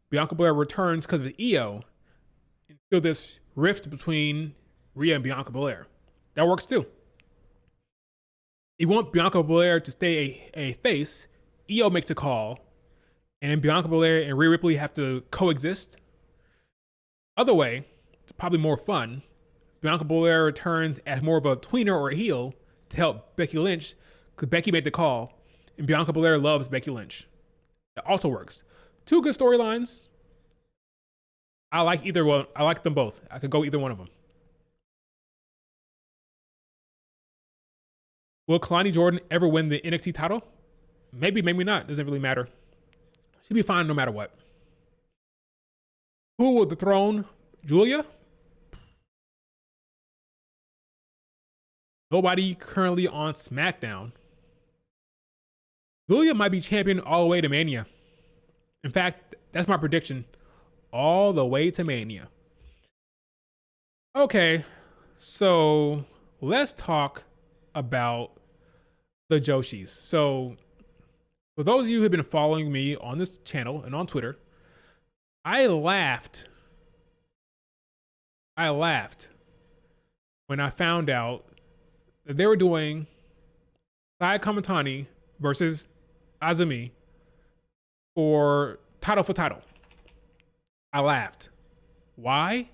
Bianca Belair returns because of Io. And feel this rift between Rhea and Bianca Belair. That works too. You want Bianca Belair to stay a face. Io makes a call. And then Bianca Belair and Rhea Ripley have to coexist. Other way, it's probably more fun. Bianca Belair returns as more of a tweener or a heel to help Becky Lynch because Becky made the call. And Bianca Belair loves Becky Lynch. It also works. Two good storylines. I like either one. I like them both. I could go either one of them. Will Kelani Jordan ever win the NXT title? Maybe, maybe not. Doesn't really matter. She'll be fine no matter what. Who will dethrone Julia? Nobody currently on Smackdown. Julia might be champion all the way to Mania. In fact, that's my prediction. All the way to Mania. Okay, so let's talk about the Joshis. So for those of you who have been following me on this channel and on Twitter, I laughed when I found out that they were doing Saya Kamitani versus Azumi for title. I laughed. Why?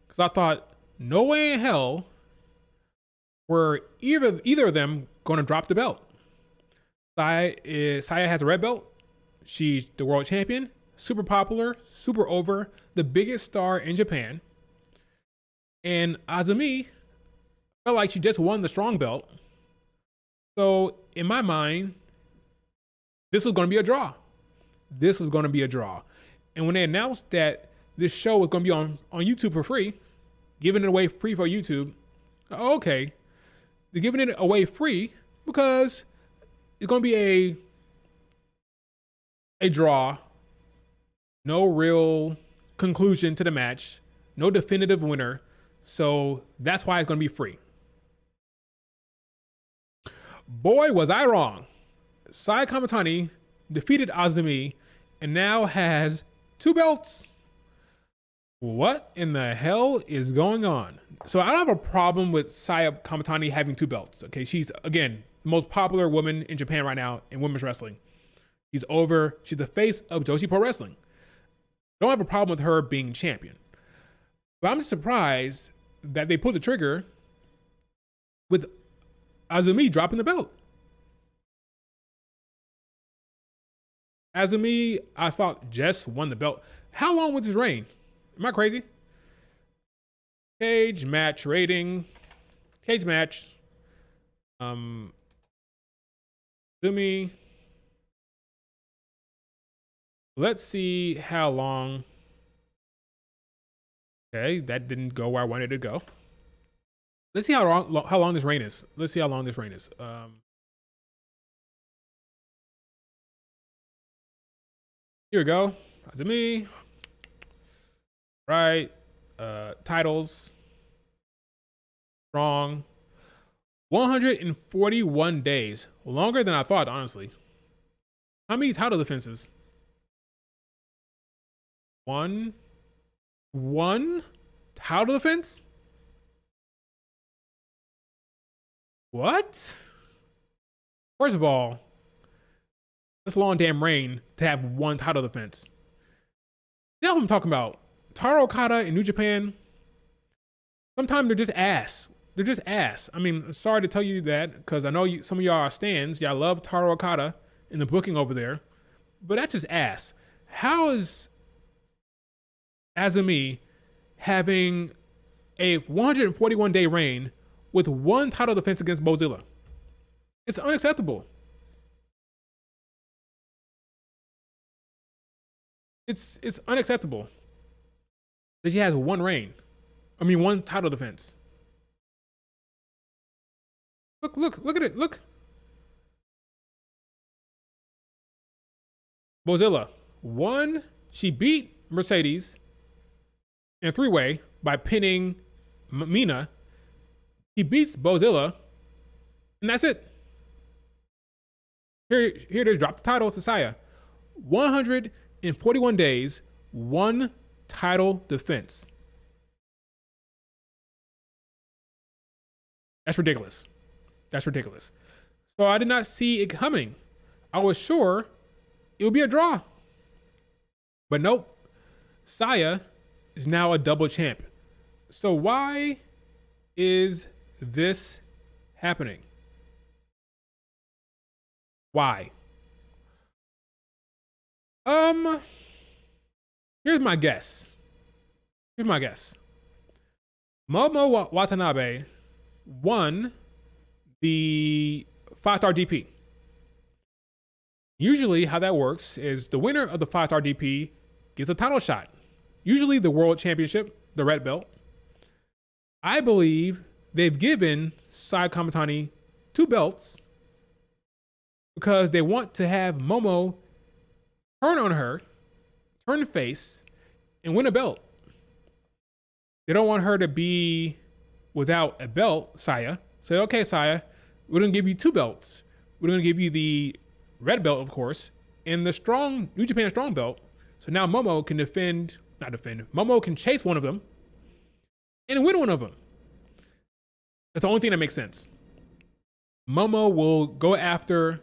Because I thought, no way in hell were either of them going to drop the belt. Saya has a red belt. She's the world champion, super popular, super over, the biggest star in Japan. And Azumi felt like she just won the strong belt. So in my mind, this was going to be a draw. And when they announced that this show was going to be on YouTube for free, giving it away free for YouTube, okay, they're giving it away free, because it's going to be a draw. No real conclusion to the match. No definitive winner. So that's why it's going to be free. Boy, was I wrong. Saya Kamitani defeated Azumi and now has 2 belts. What in the hell is going on? So I don't have a problem with Saya Kamitani having 2 belts. Okay, she's, again, the most popular woman in Japan right now in women's wrestling. She's the face of Joshi Pro Wrestling. Don't have a problem with her being champion. But I'm surprised that they pulled the trigger with Azumi dropping the belt. Azumi, I thought, just won the belt. How long was his reign? Am I crazy? Cage match rating. Cage match. Azumi. Let's see how long. Okay, that didn't go where I wanted it to go. Let's see how long this reign is. Let's see how long this reign is. Here we go. Azumi. Right. Titles. Strong. 141 days. Longer than I thought, honestly. How many title defenses? One title defense? What? First of all, that's a long damn reign to have 1 title defense. You know what I'm talking about? Taro Okada in New Japan, sometimes they're just ass. They're just ass. I mean, sorry to tell you that, because I know some of y'all are stans. Y'all love Taro Okada in the booking over there, but that's just ass. How is Azumi having a 141-day reign with 1 title defense against Bozilla? It's unacceptable. It's unacceptable that she has 1 reign. I mean, 1 title defense. Look at it. Look. Bozilla. 1, she beat Mercedes in a 3-way by pinning Mina. He beats Bozilla, and that's it. Here it is. Drop the title to Saya. 141 days, 1 title defense. That's ridiculous. That's ridiculous. So I did not see it coming. I was sure it would be a draw. But nope. Saya is now a double champ. So why is this happening? Why? Here's my guess. Momo Watanabe won the 5-star DP. Usually how that works is the winner of the 5-star DP gets a title shot. Usually the world championship, the red belt. I believe they've given Saya Kamitani 2 belts because they want to have Momo turn on her, turn face, and win a belt. They don't want her to be without a belt, Saya. Say, okay, Saya, we're going to give you 2 belts. We're going to give you the red belt, of course, and the New Japan strong belt. So now Momo can Momo can chase one of them and win one of them. That's the only thing that makes sense. Momo will go after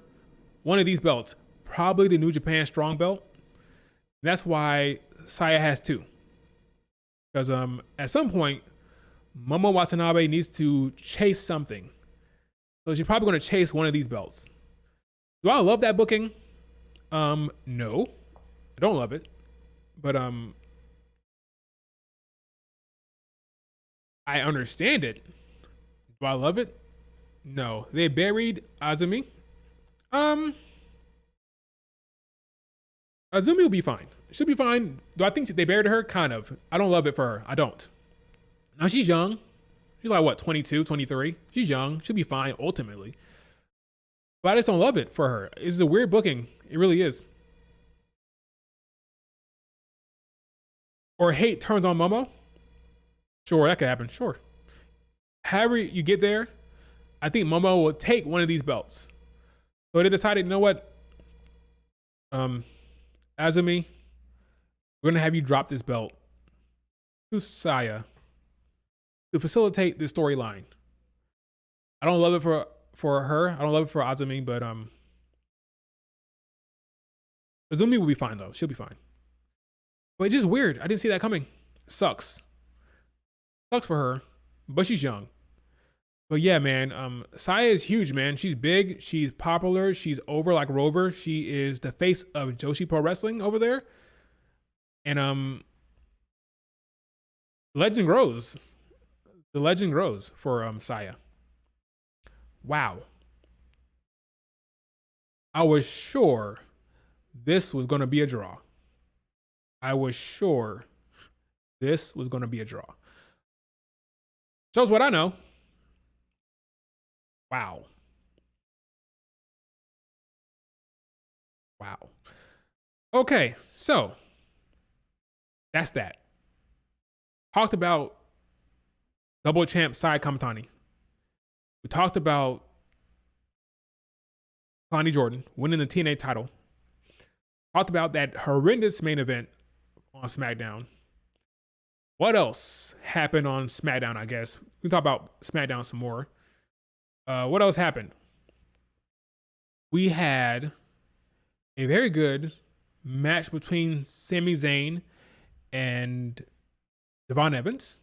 one of these belts, probably the New Japan strong belt. That's why Saya has 2. Because at some point, Momo Watanabe needs to chase something. So she's probably going to chase one of these belts. Do I love that booking? No, I don't love it. But I understand it. Do I love it? No. They buried Azumi. Azumi will be fine. She'll be fine. Do I think they buried her? Kind of. I don't love it for her. I don't. Now she's young. She's like, what, 22, 23? She's young. She'll be fine ultimately. But I just don't love it for her. It's a weird booking. It really is. Or hate turns on Momo. Sure, that could happen. Sure. However you get there, I think Momo will take one of these belts. So they decided, you know what? Azumi, we're gonna have you drop this belt to Saya to facilitate this storyline. I don't love it for her. I don't love it for Azumi, but Azumi will be fine though. She'll be fine. But it's just weird. I didn't see that coming. Sucks. Sucks for her, but she's young. But yeah, man, Saya is huge, man. She's big. She's popular. She's over like Rover. She is the face of Joshi Pro Wrestling over there. And legend grows. The legend grows for Saya. Wow. I was sure this was going to be a draw. I was sure this was going to be a draw. Shows what I know. Wow. Wow. Okay, so that's that. Talked about double champ Saya Kamitani. We talked about Kelani Jordan winning the TNA title. Talked about that horrendous main event on Smackdown. What else happened on Smackdown, I guess? We can talk about Smackdown some more. What else happened? We had a very good match between Sami Zayn and Devon Evans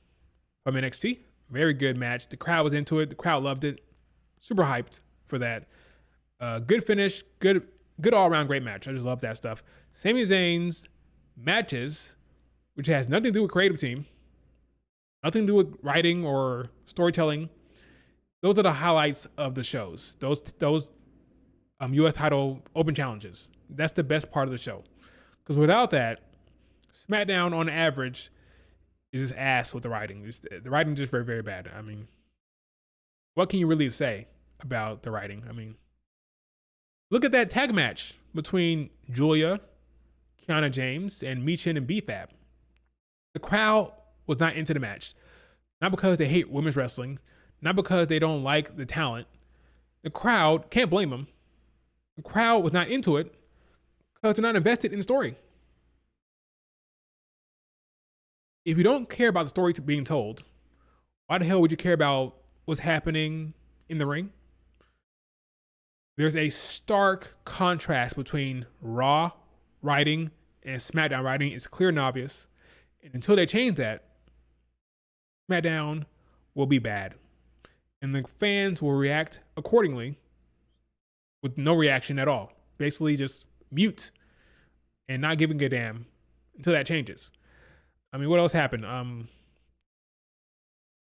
from NXT. Very good match. The crowd was into it. The crowd loved it. Super hyped for that. Good finish. Good all-around great match. I just love that stuff. Sami Zayn's matches, which has nothing to do with creative team, nothing to do with writing or storytelling. Those are the highlights of the shows. Those U.S. title open challenges. That's the best part of the show. Because without that, SmackDown on average is just ass with the writing. The writing is just very, very bad. I mean, what can you really say about the writing? I mean, look at that tag match between Julia, Kiana James, and Michin and BFAB. The crowd was not into the match. Not because they hate women's wrestling, not because they don't like the talent. The crowd, can't blame them. The crowd was not into it because they're not invested in the story. If you don't care about the story being told, why the hell would you care about what's happening in the ring? There's a stark contrast between Raw writing and SmackDown writing. It's clear and obvious. And until they change that, SmackDown will be bad. And the fans will react accordingly with no reaction at all. Basically just mute and not giving a damn until that changes. I mean, what else happened?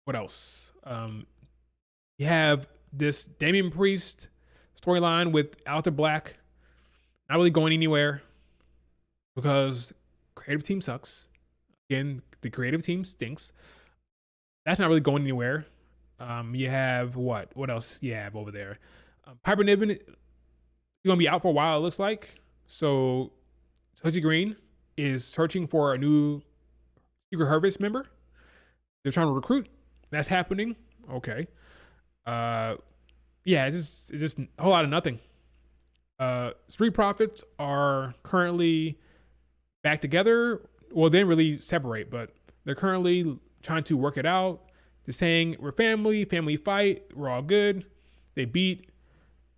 What else? You have this Damian Priest storyline with Aleister Black not really going anywhere because creative team sucks. Again, the creative team stinks. That's not really going anywhere. You have what? What else you have over there? Piper Niven is going to be out for a while, it looks like. So, Chelsea Green is searching for a new Secret Harvest member. They're trying to recruit. That's happening. Okay. Yeah, it's just a whole lot of nothing. Street Profits are currently back together. Well, they didn't really separate, but they're currently trying to work it out. They're saying we're family fight, we're all good. They beat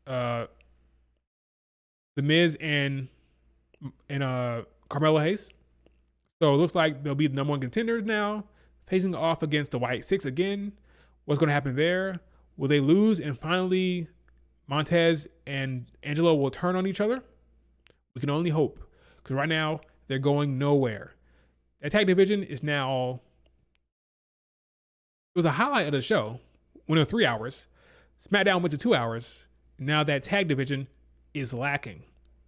The Miz and Carmelo Hayes. So it looks like they'll be the number one contenders now, facing off against the White Six again. What's going to happen there? Will they lose and finally Montez and Angelo will turn on each other? We can only hope, because right now they're going nowhere. That tag division is now, it was a highlight of the show when it was 3 hours. SmackDown went to 2 hours. Now that tag division is lacking.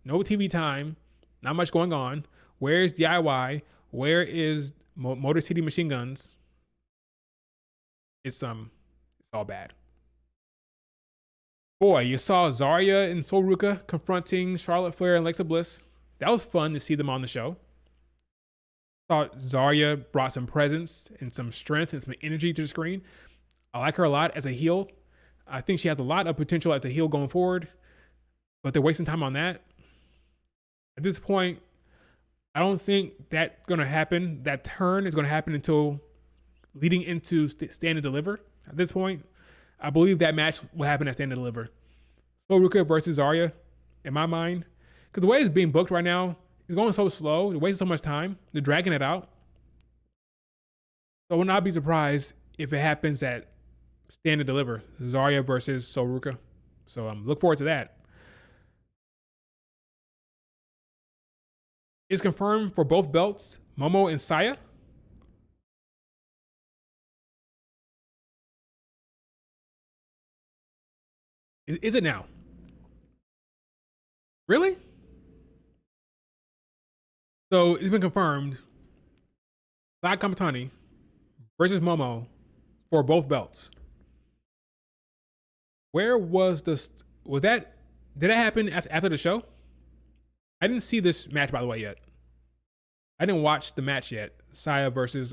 No TV time, not much going on. Where's DIY? Where is Motor City Machine Guns? It's all bad. Boy, you saw Zarya and Soruka confronting Charlotte Flair and Alexa Bliss. That was fun to see them on the show. Thought Zarya brought some presence and some strength and some energy to the screen. I like her a lot as a heel. I think she has a lot of potential as a heel going forward, but they're wasting time on that. At this point, I don't think that's going to happen. That turn is going to happen until leading into Stand and Deliver. At this point, I believe that match will happen at Stand and Deliver. Soruka versus Zarya, in my mind, because the way it's being booked right now, it's going so slow. They're wasting so much time. They're dragging it out. So I will not be surprised if it happens at Stand and Deliver, Zarya versus Soruka. So look forward to that. It's confirmed for both belts, Momo and Saya. Is it now? Really? So it's been confirmed. Saya Kamitani versus Momo for both belts. Where was this? Was that? Did that happen after the show? I didn't see this match, by the way, yet. I didn't watch the match yet. Saya versus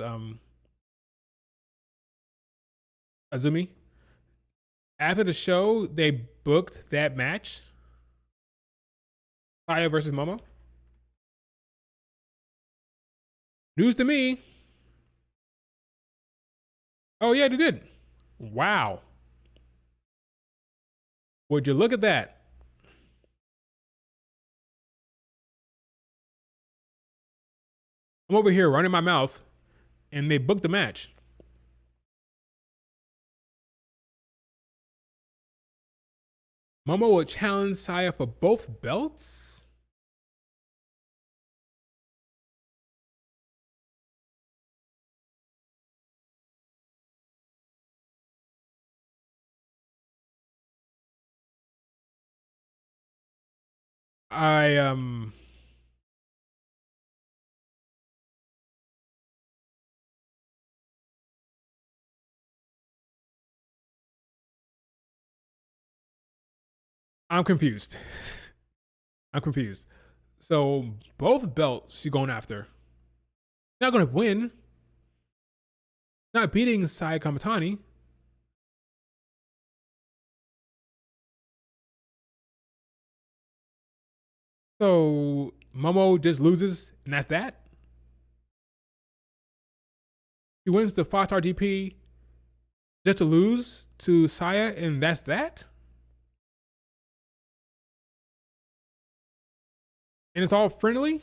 Azumi. After the show, they booked that match. Saya versus Momo. News to me. Oh, yeah, they did. Wow. Would you look at that? I'm over here running my mouth, and they booked the match. Momo will challenge Saya for both belts? I'm confused. I'm confused. So both belts she's going after. Not gonna win. Not beating Saya Kamitani. So Momo just loses, and that's that. He wins the 5-star DP just to lose to Saya, and that's that. And it's all friendly.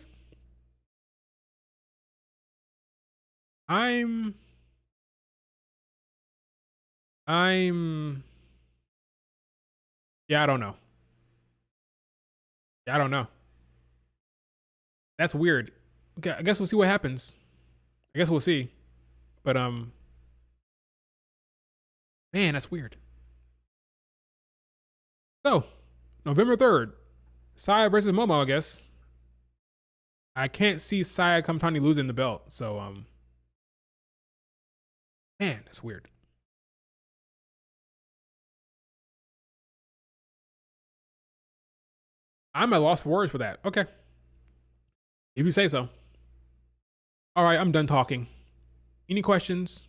I'm yeah, I don't know. Yeah, I don't know. That's weird. Okay, I guess we'll see what happens. I guess we'll see. But man, that's weird. So, November 3rd, Saya versus Momo, I guess. I can't see Saya Kamitani losing the belt. So man, that's weird. I'm at loss for words for that. Okay. If you say so. All right, I'm done talking. Any questions,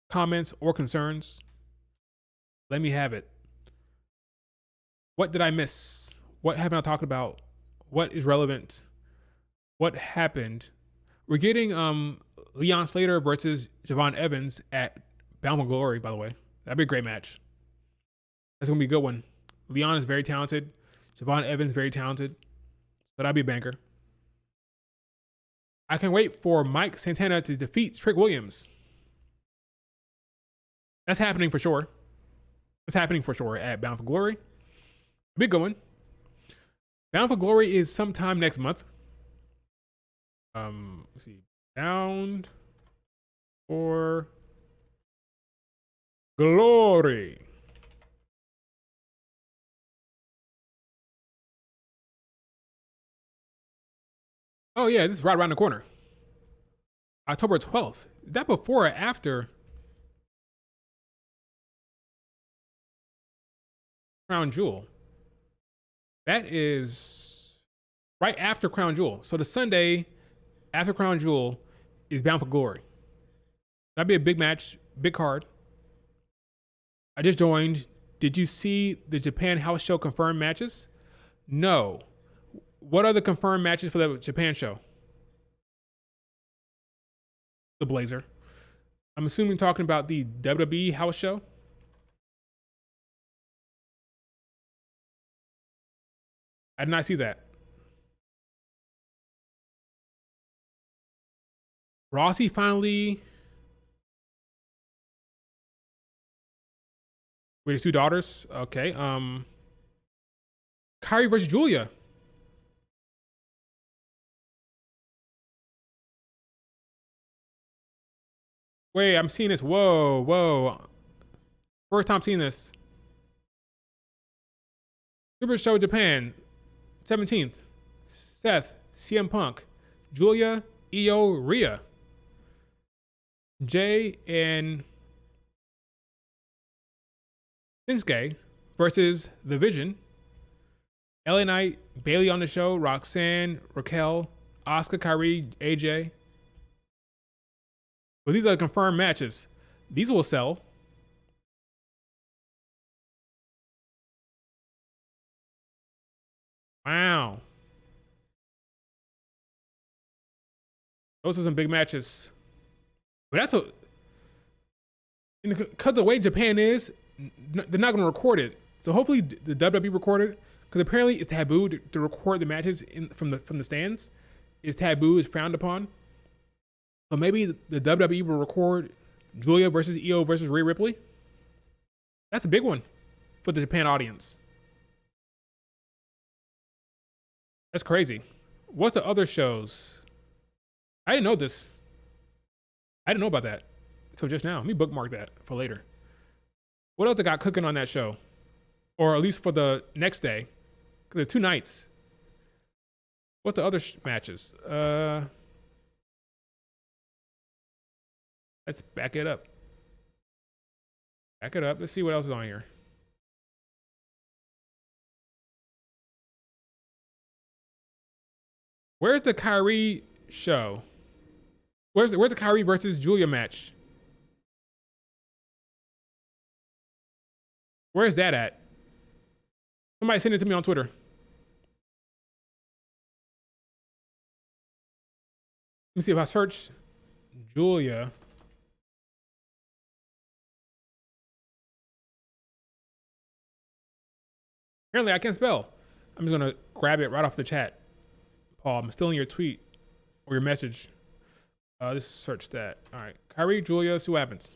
comments, or concerns? Let me have it. What did I miss? What haven't I talked about? What is relevant? What happened? We're getting Leon Slater versus Javon Evans at Bound for Glory, by the way. That'd be a great match. That's gonna be a good one. Leon is very talented. Javon Evans very talented. So that'd be a banker. I can wait for Mike Santana to defeat Trick Williams. That's happening for sure. It's happening for sure at Bound for Glory. Big going. Bound for Glory is sometime next month. Let's see. Bound for Glory. Oh yeah, this is right around the corner. October 12th. Is that before or after? Crown Jewel. That is right after Crown Jewel. So the Sunday after Crown Jewel is Bound for Glory. That'd be a big match, big card. I just joined. Did you see the Japan House Show confirmed matches? No. What are the confirmed matches for the Japan show? The Blazer. I'm assuming talking about the WWE House Show. I did not see that. Rossi finally with his two daughters. Okay. Kyrie versus Julia. Wait, I'm seeing this. Whoa, whoa. First time seeing this. Super Show Japan, 17th. Seth, CM Punk, Julia, Io, Rhea. Jay and Shinsuke versus The Vision. LA Knight, Bailey on the show, Roxanne, Raquel, Asuka, Kyrie, AJ. But these are confirmed matches. These will sell. Wow. Those are some big matches. But that's a, because the way Japan is, they're not going to record it. So hopefully the WWE recorded it, because apparently it's taboo to record the matches from the stands. It's taboo, it's frowned upon. So maybe the WWE will record Julia versus Io versus Rhea Ripley. That's a big one for the Japan audience. That's crazy. What's the other shows? I didn't know this. I didn't know about that until just now. Let me bookmark that for later. What else I got cooking on that show? Or at least for the next day. There are 2 nights. What's the other matches? Let's back it up. Back it up. Let's see what else is on here. Where's the Kyrie show? Where's the Kyrie versus Julia match? Where's that at? Somebody send it to me on Twitter. Let me see if I search Julia. Apparently I can't spell. I'm just gonna grab it right off the chat. Paul, I'm still in your tweet or your message. Let's search that. All right, Kyrie, Julia, see what happens.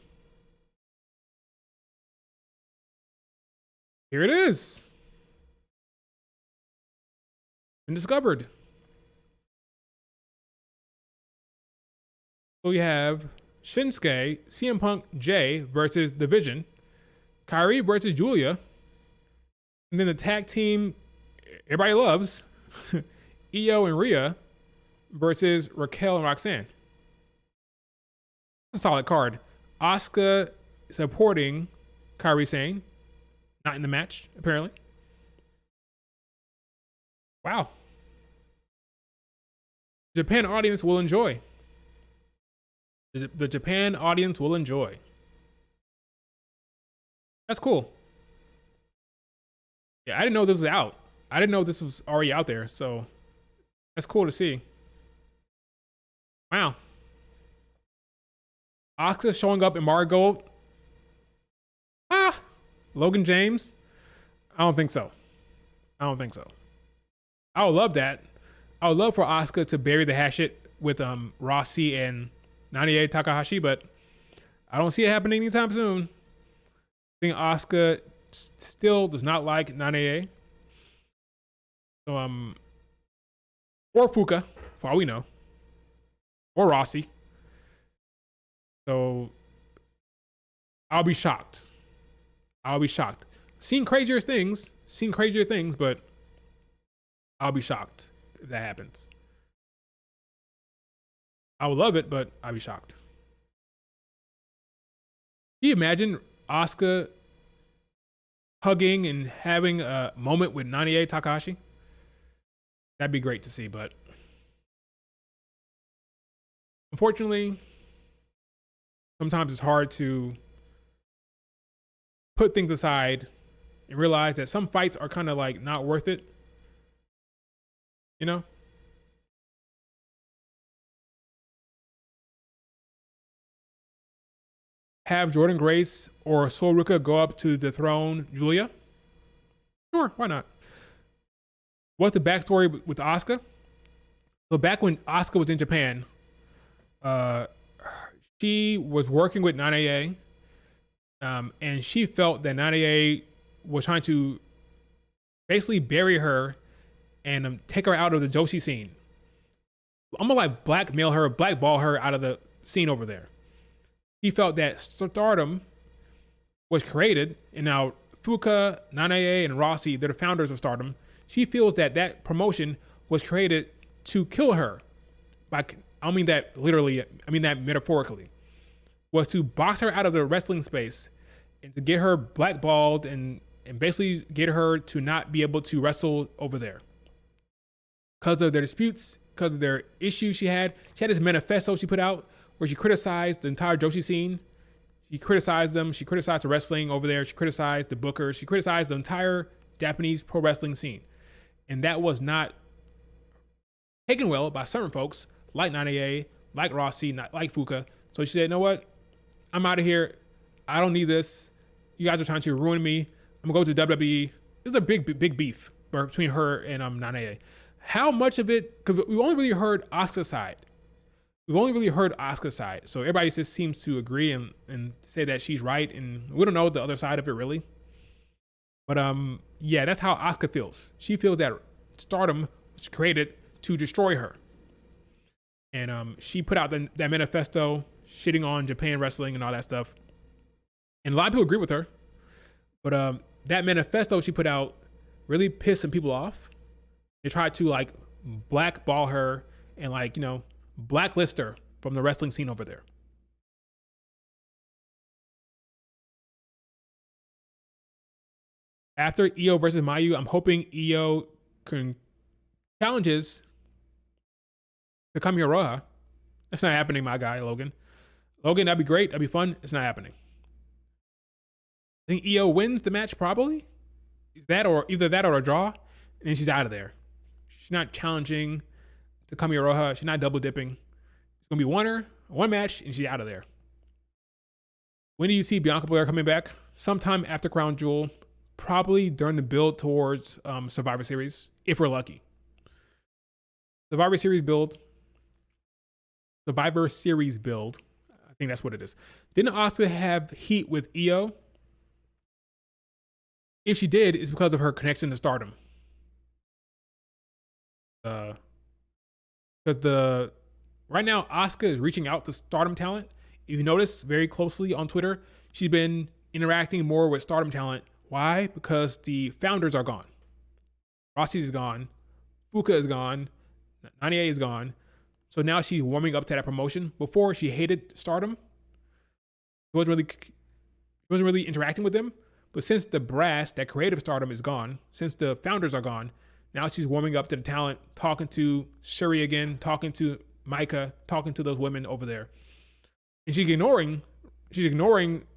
Here it is. Been discovered. So we have Shinsuke, CM Punk, Jay versus The Vision, Kyrie versus Julia, and then the tag team everybody loves, Io and Rhea versus Raquel and Roxanne. That's a solid card. Asuka supporting Kyrie Sane, not in the match apparently. Wow. Japan audience will enjoy. The Japan audience will enjoy. That's cool. Yeah, I didn't know this was out. I didn't know this was already out there, so that's cool to see. Wow. Asuka showing up in Marigold. Logan James? I don't think so. I don't think so. I would love that. I would love for Asuka to bury the hatchet with Rossi and Nanae Takahashi, but I don't see it happening anytime soon. I think Asuka still does not like Nanae. So or Fuka, for all we know. Or Rossi. So I'll be shocked. I'll be shocked. Seen crazier things, but I'll be shocked if that happens. I would love it, but I'll be shocked. Can you imagine Asuka hugging and having a moment with Nanie Takahashi. That'd be great to see, but unfortunately, sometimes it's hard to put things aside and realize that some fights are kind of like not worth it. You know? Have Jordan Grace or Soruka go up to dethrone Julia? Sure, why not? What's the backstory with Asuka? So back when Asuka was in Japan, uh, she was working with Nanae, and she felt that Nanae was trying to basically bury her and take her out of the Joshi scene. I'm gonna like blackmail her, blackball her out of the scene over there. She felt that Stardom was created, and now Fuka, Nanae, and Rossi, they're the founders of Stardom. She feels that that promotion was created to kill her. Like, I don't mean that literally, I mean that metaphorically. Was to box her out of the wrestling space and to get her blackballed and basically get her to not be able to wrestle over there. Because of their disputes, because of their issues she had this manifesto she put out where she criticized the entire Joshi scene. She criticized them. She criticized the wrestling over there. She criticized the bookers. She criticized the entire Japanese pro wrestling scene. And that was not taken well by certain folks like Nanae, like Rossi, not like Fuka. So she said, you know what? I'm out of here. I don't need this. You guys are trying to ruin me. I'm going to go to WWE. There's a big beef between her and Nanae. How much of it, because we've only really heard Asuka's side. So everybody just seems to agree and say that she's right, and we don't know the other side of it really. But yeah, that's how Asuka feels. She feels that Stardom was created to destroy her. And she put out that manifesto shitting on Japan wrestling and all that stuff. And a lot of people agree with her. But that manifesto she put out really pissed some people off. They tried to like blackball her and like, you know, blacklist her from the wrestling scene over there. After Io versus Mayu, I'm hoping Io can challenges to Kamiroha. That's not happening, my guy, Logan. Logan, that'd be great. That'd be fun. It's not happening. I think Io wins the match probably. Is that or either that or a draw, and then she's out of there. She's not challenging to Kamiroha. She's not double dipping. It's gonna be one match, and she's out of there. When do you see Bianca Belair coming back? Sometime after Crown Jewel, probably during the build towards Survivor Series, if we're lucky. Survivor Series build. I think that's what it is. Didn't Asuka have heat with Io? If she did, it's because of her connection to Stardom. Because right now Asuka is reaching out to Stardom talent. If you notice very closely on Twitter, she's been interacting more with Stardom talent. Why? Because the founders are gone. Rossi is gone. Fuka is gone. Nanie is gone. So now she's warming up to that promotion. Before she hated Stardom. She wasn't really interacting with them. But since the brass, that creative Stardom is gone, since the founders are gone, now she's warming up to the talent, talking to Shuri again, talking to Micah, talking to those women over there. And she's ignoring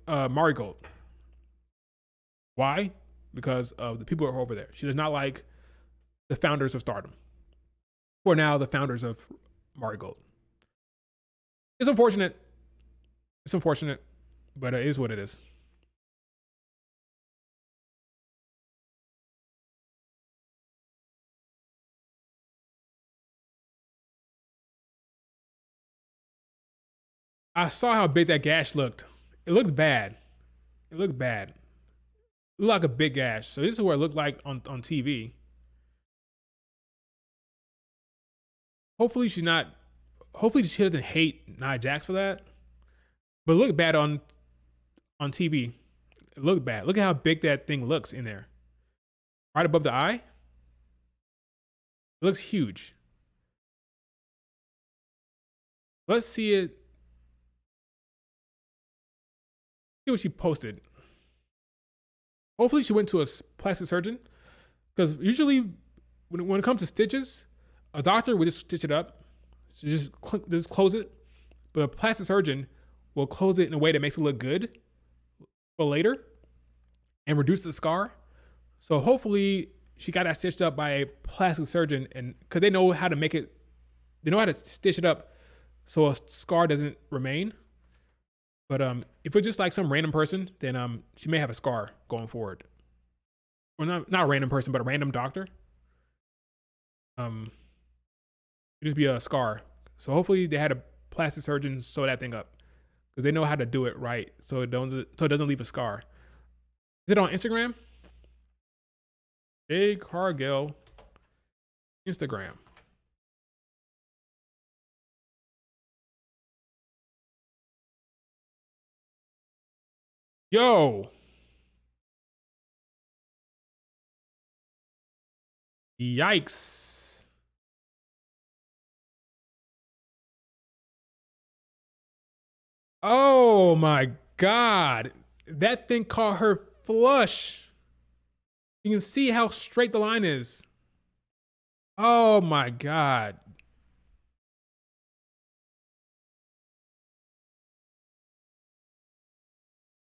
Marigold. Why? Because of the people who are over there. She does not like the founders of Stardom. Or now the founders of Marigold. It's unfortunate, but it is what it is. I saw how big that gash looked. It looked bad. It looked like a big gash. So this is what it looked like on TV. Hopefully she doesn't hate Nia Jax for that. But it looked bad on TV. It looked bad. Look at how big that thing looks in there. Right above the eye. It looks huge. Let's see it. See what she posted. Hopefully she went to a plastic surgeon, because usually when it comes to stitches, a doctor would just stitch it up, so just close it. But a plastic surgeon will close it in a way that makes it look good for later and reduce the scar. So hopefully she got that stitched up by a plastic surgeon, and because they know how to make it, they know how to stitch it up so a scar doesn't remain. But if it's just like some random person, then she may have a scar going forward. Or not a random person, but a random doctor. It just be a scar. So hopefully they had a plastic surgeon sew that thing up, because they know how to do it right, so it doesn't leave a scar. Is it on Instagram? Jade Cargill Instagram. Yo. Yikes. Oh my God. That thing caught her flush. You can see how straight the line is. Oh my God.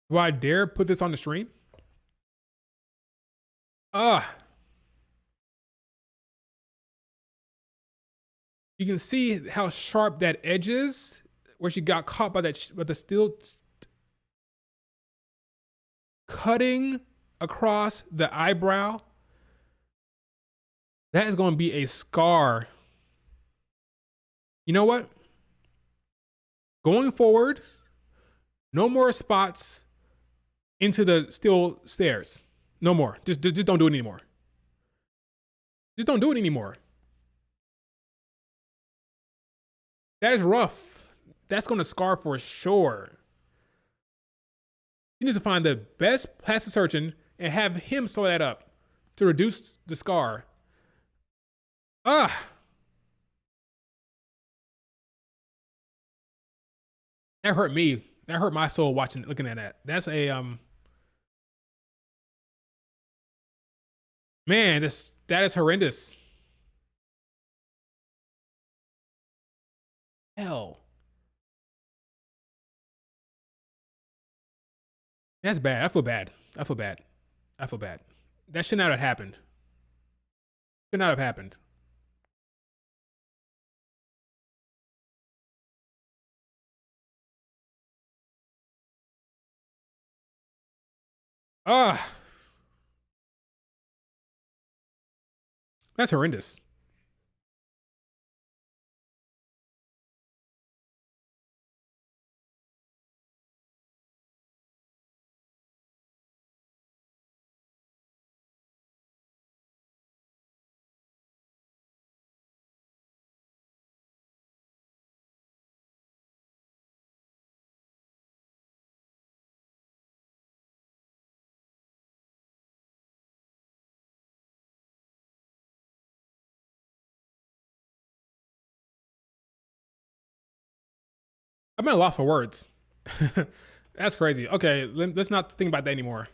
Do I dare put this on the stream? You can see how sharp that edge is, where she got caught by the steel cutting across the eyebrow. That is going to be a scar. You know what? Going forward, no more spots into the steel stairs. No more. Just don't do it anymore. Just don't do it anymore. That is rough. That's going to scar for sure. You need to find the best plastic surgeon and have him sew that up to reduce the scar. That hurt me. That hurt my soul looking at that. That's a man, that is horrendous. Hell. That's bad. I feel bad. That should not have happened. Should not have happened. That's horrendous. I'm at a lot for words. That's crazy. Okay, let's not think about that anymore.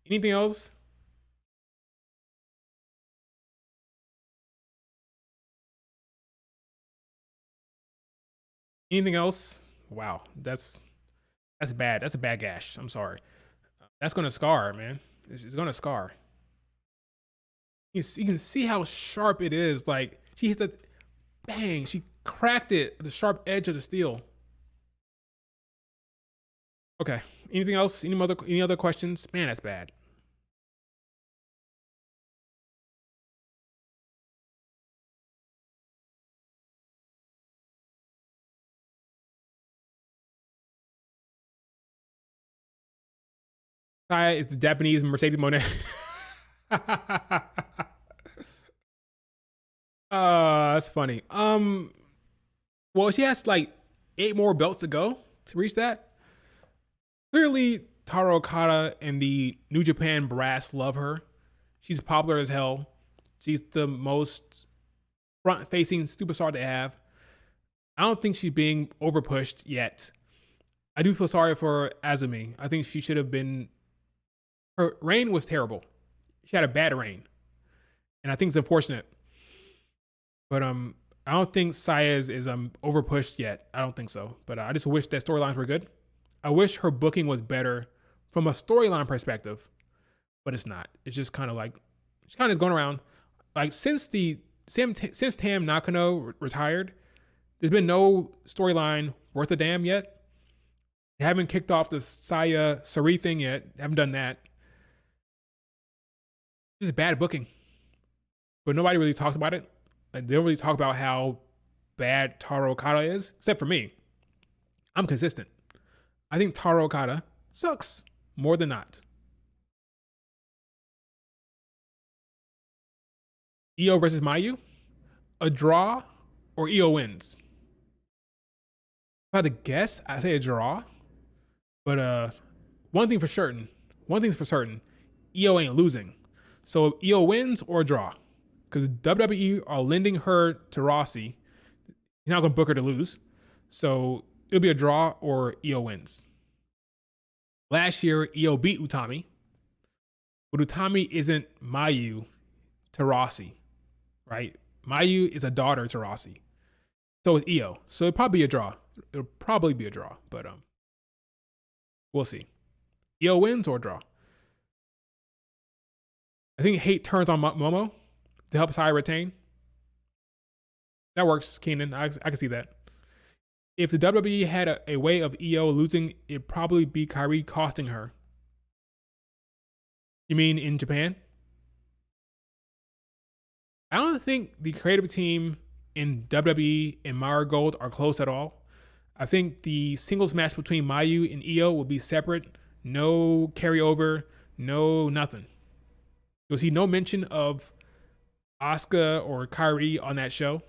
Anything else? Anything else? Wow, that's bad. That's a bad gash. I'm sorry. That's gonna scar, man. It's gonna scar. You can see how sharp it is. Like she hit the bang. She cracked it at the sharp edge of the steel. Okay. Anything else? Any other questions? Man, that's bad. Hi, it's the Japanese Mercedes Monet. That's funny. Well, she has like 8 more belts to go to reach that. Clearly, Taro Okada and the New Japan brass love her. She's popular as hell. She's the most front-facing superstar they have. I don't think she's being overpushed yet. I do feel sorry for Azumi. I think she should have been Her reign was terrible. She had a bad reign, and I think it's unfortunate. But I don't think Saya is over pushed yet. I don't think so. But I just wish that storylines were good. I wish her booking was better from a storyline perspective, but it's not. It's just kind of like she's kind of going around. Like since Tam Nakano retired, there's been no storyline worth a damn yet. They haven't kicked off the Saya Sari thing yet. Haven't done that. It's bad booking, but nobody really talks about it. Like, they don't really talk about how bad Taro Okada is, except for me. I'm consistent. I think Taro Okada sucks more than not. Io versus Mayu, a draw or Io wins. If I had to guess, I say a draw. But one thing's for certain, Io ain't losing. So Io wins or draw, because WWE are lending her to Rossi. He's not going to book her to lose. So it'll be a draw or Io wins. Last year, Io beat Utami. But Utami isn't Mayu to Rossi, right? Mayu is a daughter to Rossi. So is Io. So it'll probably be a draw. But we'll see. Io wins or draw. I think hate turns on Momo to help Saya retain. That works, Keenan. I can see that. If the WWE had a way of Io losing, it'd probably be Kairi costing her. You mean in Japan? I don't think the creative team in WWE and Marigold are close at all. I think the singles match between Mayu and Io will be separate. No carryover, no nothing. You'll see no mention of Asuka or Kairi on that show,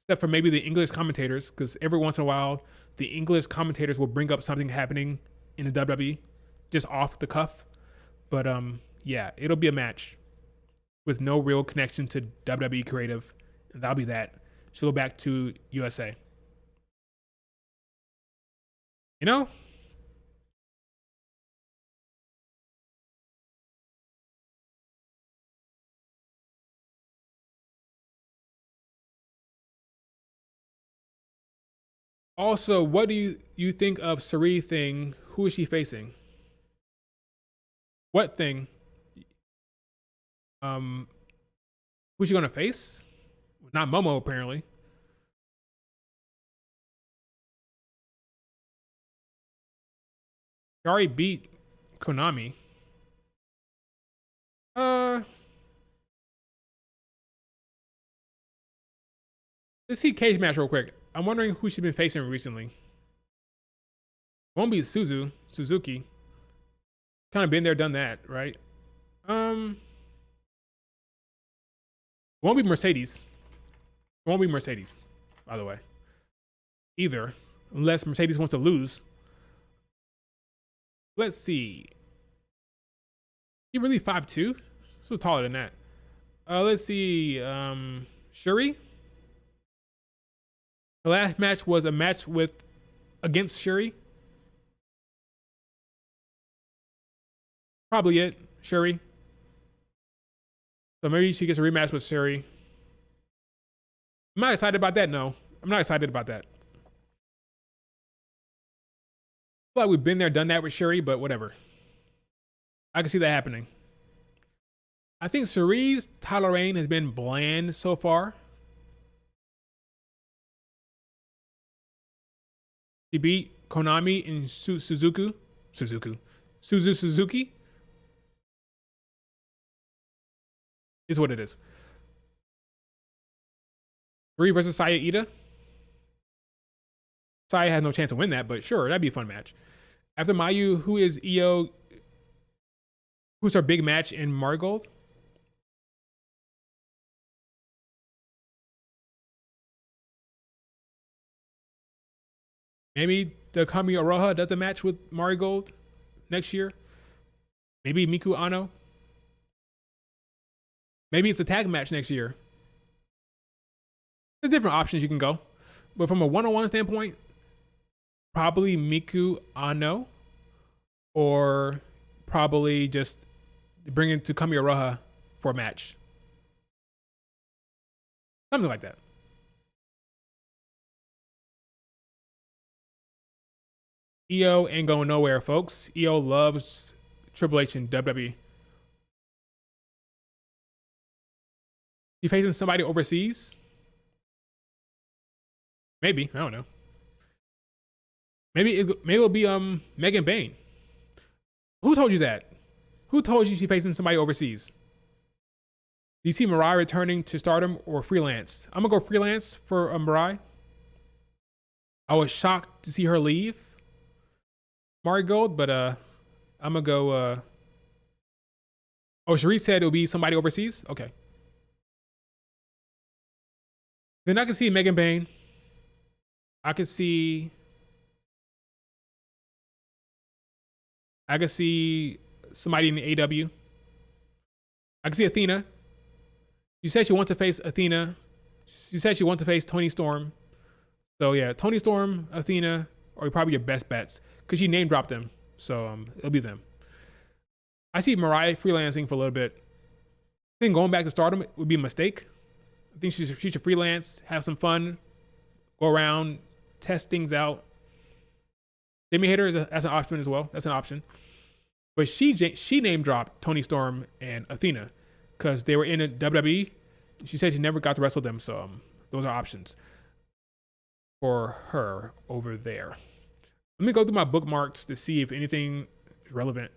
except for maybe the English commentators, because every once in a while, the English commentators will bring up something happening in the WWE, just off the cuff. But yeah, it'll be a match with no real connection to WWE creative, and that'll be that. She'll go back to USA. You know? Also, what do you think of Sari thing? Who is she facing? What thing? Who's she gonna face? Not Momo, apparently. She already beat Konami. Let's see cage match real quick. I'm wondering who she's been facing recently. Won't be Suzuki. Kind of been there, done that, right? Won't be Mercedes. Won't be Mercedes, by the way. Either. Unless Mercedes wants to lose. Let's see. He really 5'2"? So taller than that. Let's see. Shuri? The last match was a match against Shuri. Probably it, Shuri. So maybe she gets a rematch with Shuri. I'm not excited about that, no. I'm not excited about that. I feel like we've been there, done that with Shuri, but whatever. I can see that happening. I think Shuri's title reign has been bland so far. She beat Konami and Suzuki. Is what it is. 3 versus Saya Ida. Saya has no chance to win that, but sure, that'd be a fun match. After Mayu, who is Io? Who's her big match in Marigold? Maybe the Kami Oroha does a match with Marigold next year. Maybe Miku Ano. Maybe it's a tag match next year. There's different options you can go. But from a one-on-one standpoint, probably Miku Ano or probably just bring in to Kamiroha for a match. Something like that. EO ain't going nowhere, folks. EO loves Triple H and WWE. He facing somebody overseas? Maybe. I don't know. Maybe it'll be Megan Bain. Who told you that? Who told you she's facing somebody overseas? Do you see Mariah returning to Stardom or freelance? I'm gonna go freelance for Mariah. I was shocked to see her leave Marigold, but I'm gonna go. Oh, Cherie said it'll be somebody overseas. Okay. Then I can see Megan Bain. I can see somebody in the AW. I can see Athena. You said she wants to face Athena. She said she wants to face Toni Storm. So yeah, Toni Storm, Athena are probably your best bets because she name dropped them. So it'll be them. I see Mariah freelancing for a little bit. I think going back to Stardom would be a mistake. I think she should freelance, have some fun, go around, test things out. Jamie Hayter that's an option as well. That's an option. But she name dropped Toni Storm and Athena because they were in a WWE. She said she never got to wrestle them, so those are options for her over there. Let me go through my bookmarks to see if anything is relevant.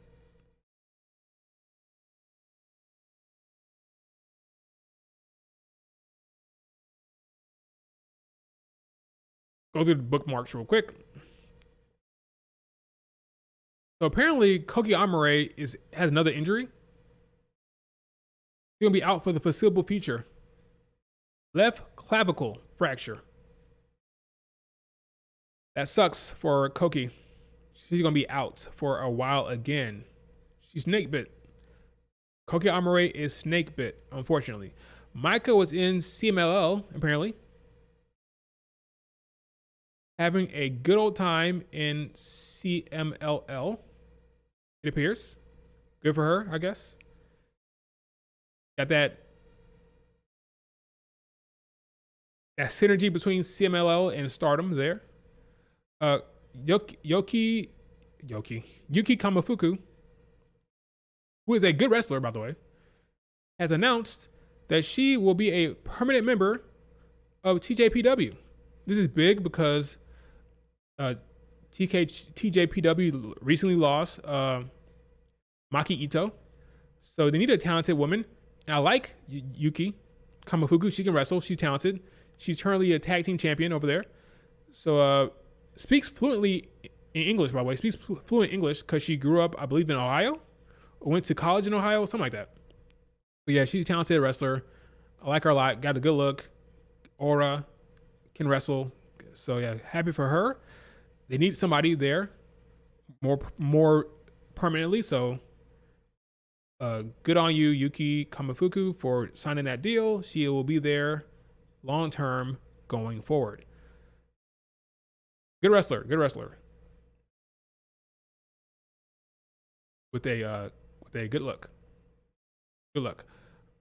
Go through the bookmarks real quick. So apparently Koki Amore has another injury. He's gonna be out for the foreseeable future. Left clavicle fracture. That sucks for Koki. She's gonna be out for a while again. She's snake bit. Koki Amore is snake bit, unfortunately. Micah was in CMLL, apparently. Having a good old time in CMLL, it appears. Good for her, I guess. Got that synergy between CMLL and Stardom there. Yuki Kamafuku, who is a good wrestler, by the way, has announced that she will be a permanent member of TJPW. This is big because TJPW recently lost Maki Ito, so they need a talented woman. And I like Yuki Kamafuku. She can wrestle. She's talented. She's currently a tag team champion over there. So speaks fluently in English, by the way. Speaks fluent English because she grew up, I believe, in Ohio, or went to college in Ohio, something like that. But yeah, she's a talented wrestler. I like her a lot. Got a good look, aura, can wrestle. So yeah, happy for her. They need somebody there more permanently. So good on you, Yuki Kamafuku, for signing that deal. She will be there long term going forward. Good wrestler. With a good look. Good luck.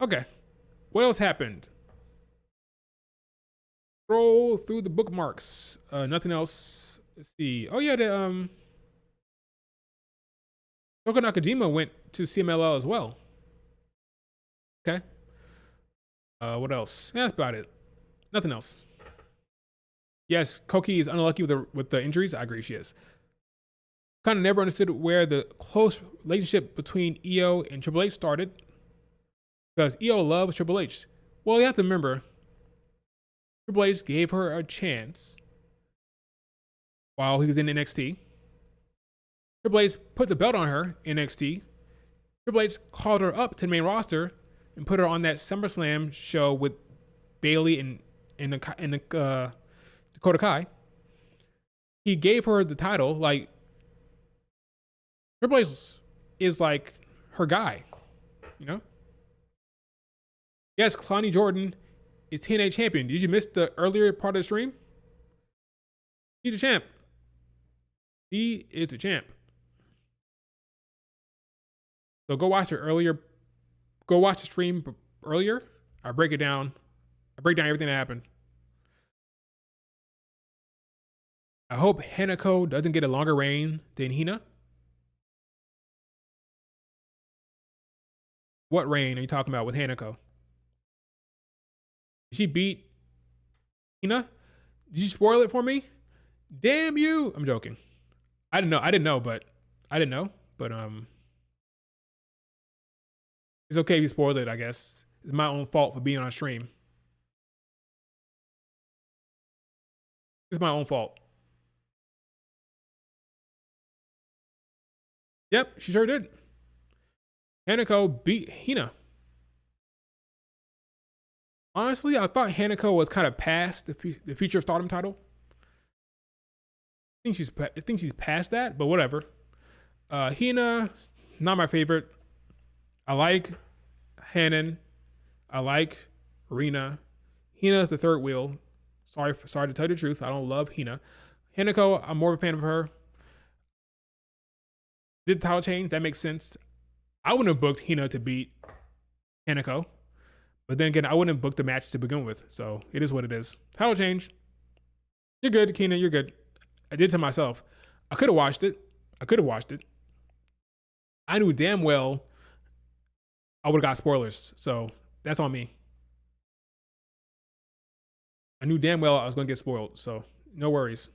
Okay. What else happened? Scroll through the bookmarks. Nothing else. Let's see. Oh yeah, the Shoko Nakajima went to CMLL as well. Okay. What else? Yeah, that's about it. Nothing else. Yes, Koki is unlucky with the injuries. I agree, she is. Kind of never understood where the close relationship between EO and Triple H started, because EO loves Triple H. Well, you have to remember, Triple H gave her a chance while he was in NXT. Triple H put the belt on her in NXT. Triple H called her up to the main roster and put her on that SummerSlam show with Bayley and Dakota Kai. He gave her the title. Like, Triple H is like her guy, you know? Yes, Kelani Jordan is TNA champion. Did you miss the earlier part of the stream? He's a champ. He is a champ. So go watch it earlier. Go watch the stream earlier. I break it down. I break down everything that happened. I hope Hanako doesn't get a longer reign than Hina. What reign are you talking about with Hanako? Did she beat Hina? Did you spoil it for me? Damn you! I'm joking. I didn't know, but it's okay if you spoiled it, I guess. It's my own fault for being on stream. It's my own fault. Yep, she sure did. Hanako beat Hina. Honestly, I thought Hanako was kind of past the Future of Stardom title. I think she's past that, but whatever. Hina, not my favorite. I like Hanan. I like Rina. Hina's the third wheel. Sorry to tell you the truth. I don't love Hina. Hanako, I'm more of a fan of her. Did the title change? That makes sense. I wouldn't have booked Hina to beat Hanako. But then again, I wouldn't have booked the match to begin with. So it is what it is. Title change. You're good, Keenan. You're good. I did to myself. I could have watched it. I knew damn well I would have got spoilers. So that's on me. I knew damn well I was going to get spoiled. So no worries.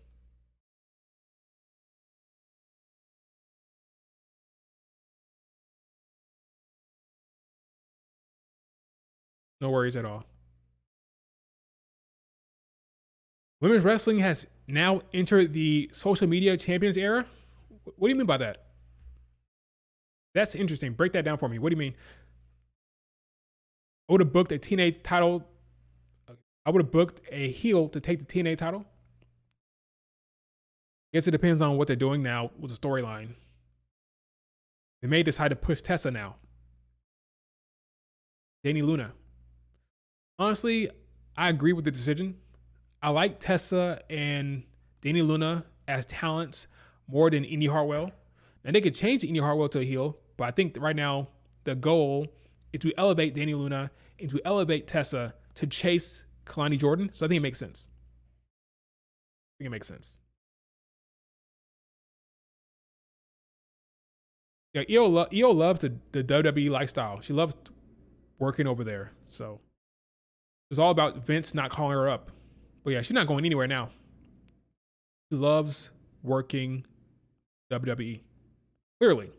No worries at all. Women's wrestling has now entered the social media champions era. What do you mean by that? That's interesting. Break that down for me. What do you mean? I would have booked a TNA title. I would have booked a heel to take the TNA title. I guess it depends on what they're doing now with the storyline. They may decide to push Tessa now. Dani Luna. Honestly, I agree with the decision. I like Tessa and Dani Luna as talents more than Indy Hartwell. Now they could change Indy Hartwell to a heel, but I think that right now the goal is to elevate Dani Luna and to elevate Tessa to chase Kelani Jordan. So I think it makes sense. Yeah, Io loves the WWE lifestyle. She loves working over there. So it's all about Vince not calling her up. But yeah, she's not going anywhere now. She loves working WWE. Clearly.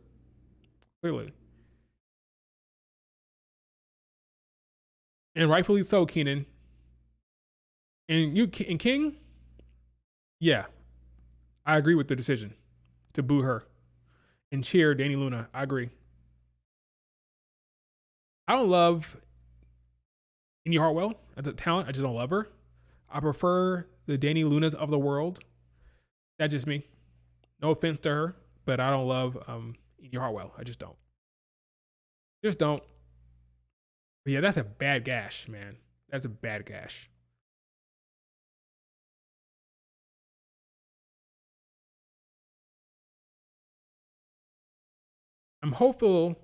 And rightfully so, Keenan. And King, yeah, I agree with the decision to boo her and cheer Dani Luna. I agree. I don't love Indy Hartwell as a talent. I just don't love her. I prefer the Dani Lunas of the world. That's just me. No offense to her, but I don't love Indy Hartwell. I just don't. But yeah, that's a bad gash, man. That's a bad gash. I'm hopeful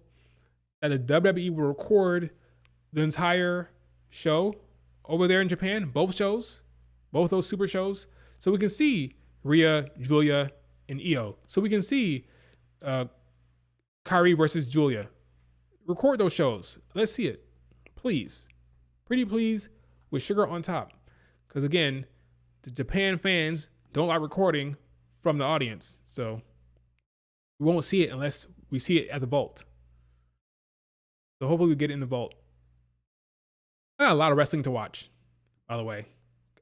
that the WWE will record the entire show over there in Japan, both those super shows, so we can see Rhea, Julia, and Io. So we can see Kairi versus Julia. Record those shows. Let's see it. Please. Pretty please with sugar on top. Because again, the Japan fans don't like recording from the audience. So we won't see it unless we see it at the vault. So hopefully we get it in the vault. I got a lot of wrestling to watch, by the way.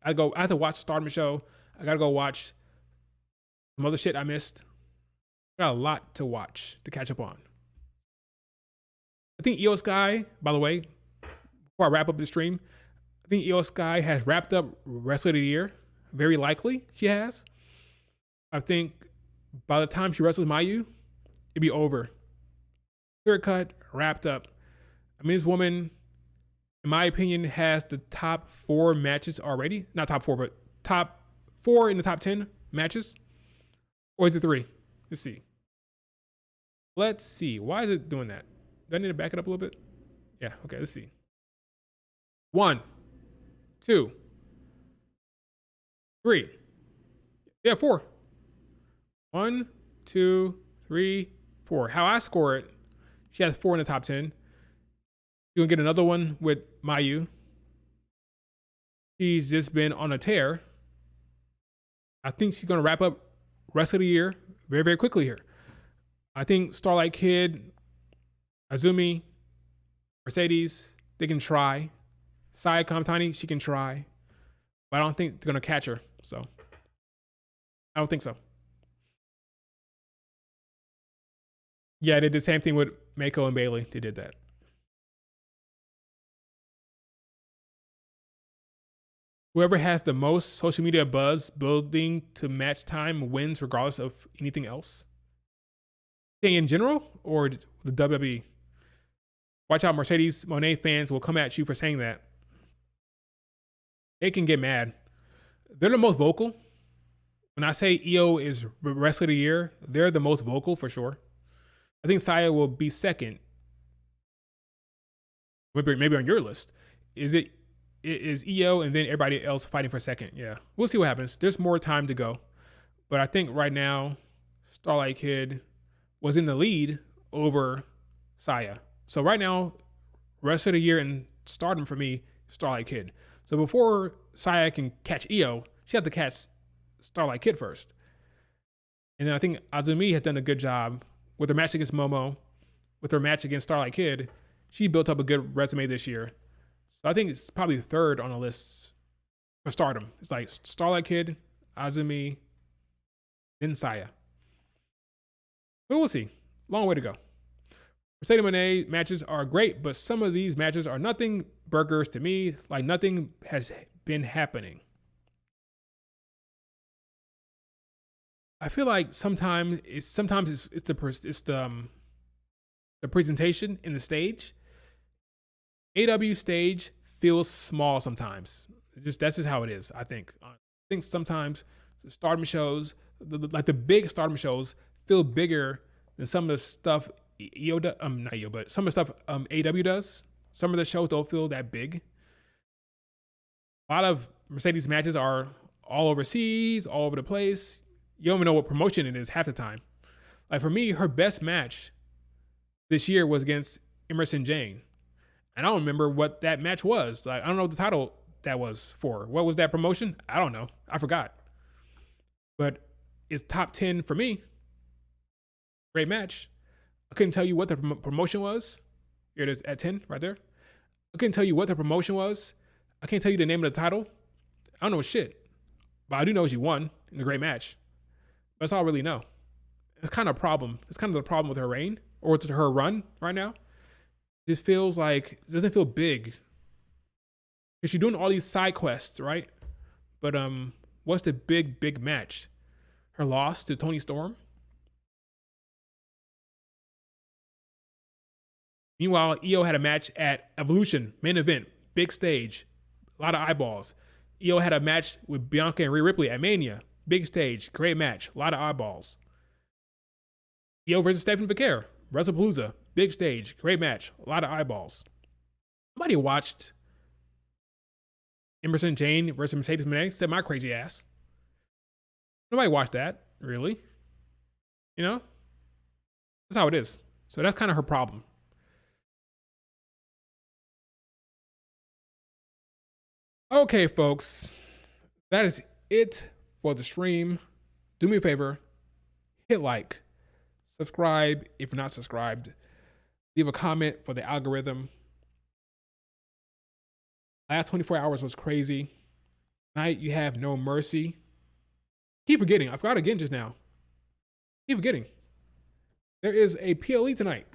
I have to watch the Stardom show. I gotta go watch some other shit I missed. I got a lot to watch to catch up on. I think Io Sky, by the way, before I wrap up the stream, I think Io Sky has wrapped up Wrestler of the Year. Very likely she has. I think by the time she wrestles Mayu, it'd be over. Clear cut, wrapped up. I mean, this woman, in my opinion, has the top 4 matches already. Not top 4, but top 4 in the top 10 matches. Or is it 3? Let's see. Why is it doing that? Do I need to back it up a little bit? Yeah, okay, let's see. 1, 2, 3. Yeah, 4. 1, 2, 3, 4. How I score it, she has 4 in the top 10. You're gonna get another one with Mayu. She's just been on a tear. I think she's gonna wrap up rest of the year very, very quickly here. I think Starlight Kid, Azumi, Mercedes, they can try. Saya Kamitani, she can try. But I don't think they're gonna catch her. So I don't think so. Yeah, they did the same thing with Mako and Bailey. They did that. Whoever has the most social media buzz building to match time wins regardless of anything else. Saying in general or the WWE? Watch out, Mercedes Monet fans will come at you for saying that. They can get mad. They're the most vocal. When I say EO is wrestler of the year, they're the most vocal for sure. I think Saya will be second. Maybe on your list. Is EO and then everybody else fighting for second? Yeah, we'll see what happens. There's more time to go, but I think right now, Starlight Kid was in the lead over Saya. So right now, rest of the year in Stardom for me, Starlight Kid. So before Saya can catch EO, she has to catch Starlight Kid first. And then I think Azumi has done a good job with her match against Momo, with her match against Starlight Kid. She built up a good resume this year. So I think it's probably third on the list for Stardom. It's like Starlight Kid, Azumi, then Saya. But we'll see. Long way to go. Mercedes Moné matches are great, but some of these matches are nothing burgers to me. Like nothing has been happening. I feel like sometimes it's the presentation in the stage. AW stage feels small sometimes. That's just how it is. I think sometimes the Stardom shows, like the big Stardom shows, feel bigger than some of the stuff EO does. Not EO, but some of the stuff AW does. Some of the shows don't feel that big. A lot of Mercedes matches are all overseas, all over the place. You don't even know what promotion it is half the time. Like for me, her best match this year was against Emerson Jane. And I don't remember what that match was. Like I don't know what the title that was for. What was that promotion? I don't know. I forgot. But it's top 10 for me. Great match. I couldn't tell you what the promotion was. Here it is at 10 right there. I couldn't tell you what the promotion was. I can't tell you the name of the title. I don't know shit. But I do know she won in the great match. That's all I really know. It's kind of a problem. It's kind of the problem with her reign or with her run right now. It feels like it doesn't feel big. Because you're doing all these side quests, right? But what's the big match? Her loss to Toni Storm? Meanwhile, EO had a match at Evolution, main event, big stage, a lot of eyeballs. EO had a match with Bianca and Rhea Ripley at Mania, big stage, great match, a lot of eyeballs. EO versus Stephanie Vaquer, WrestlePalooza, big stage, great match, a lot of eyeballs. Nobody watched Emerson Jane versus Mercedes Moné, except my crazy ass. Nobody watched that, really. You know? That's how it is. So that's kind of her problem. Okay, folks, that is it for the stream. Do me a favor, hit like, subscribe if you're not subscribed, leave a comment for the algorithm. Last 24 hours was crazy. Tonight you have No Mercy. Keep forgetting. I forgot again just now. Keep forgetting. There is a PLE tonight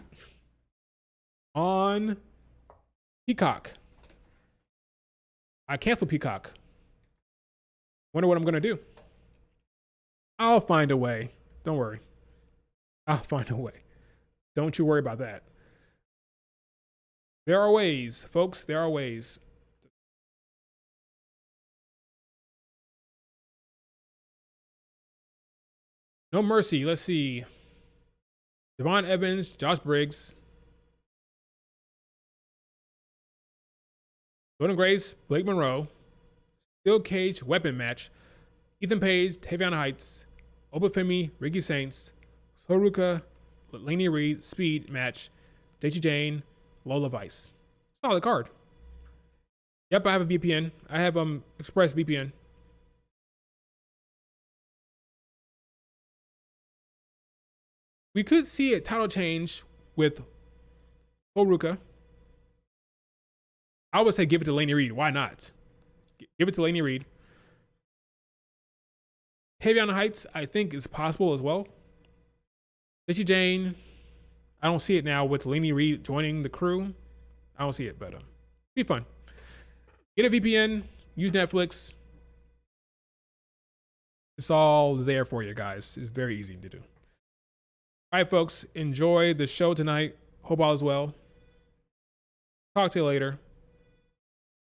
on Peacock. I canceled Peacock. Wonder what I'm gonna do. I'll find a way. Don't worry. I'll find a way. Don't you worry about that. There are ways, folks. There are ways. No Mercy. Let's see. Devon Evans, Josh Briggs, Jordan Grace, Blake Monroe, Steel Cage Weapon Match, Ethan Page, Tavion Heights, Obafemi, Ricky Saints, Soruka, Laney Reed, Speed Match, JG Jane, Lola Vice. Solid card. Yep, I have a VPN. I have Express VPN. We could see a title change with Soruka. I would say give it to Laney Reed. Why not? Give it to Laney Reed. Tavion Heights, I think, is possible as well. JG Jane, I don't see it now with Laney Reed joining the crew. I don't see it, but be fun. Get a VPN, use Netflix. It's all there for you guys. It's very easy to do. All right, folks, enjoy the show tonight. Hope all is well. Talk to you later.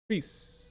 Peace.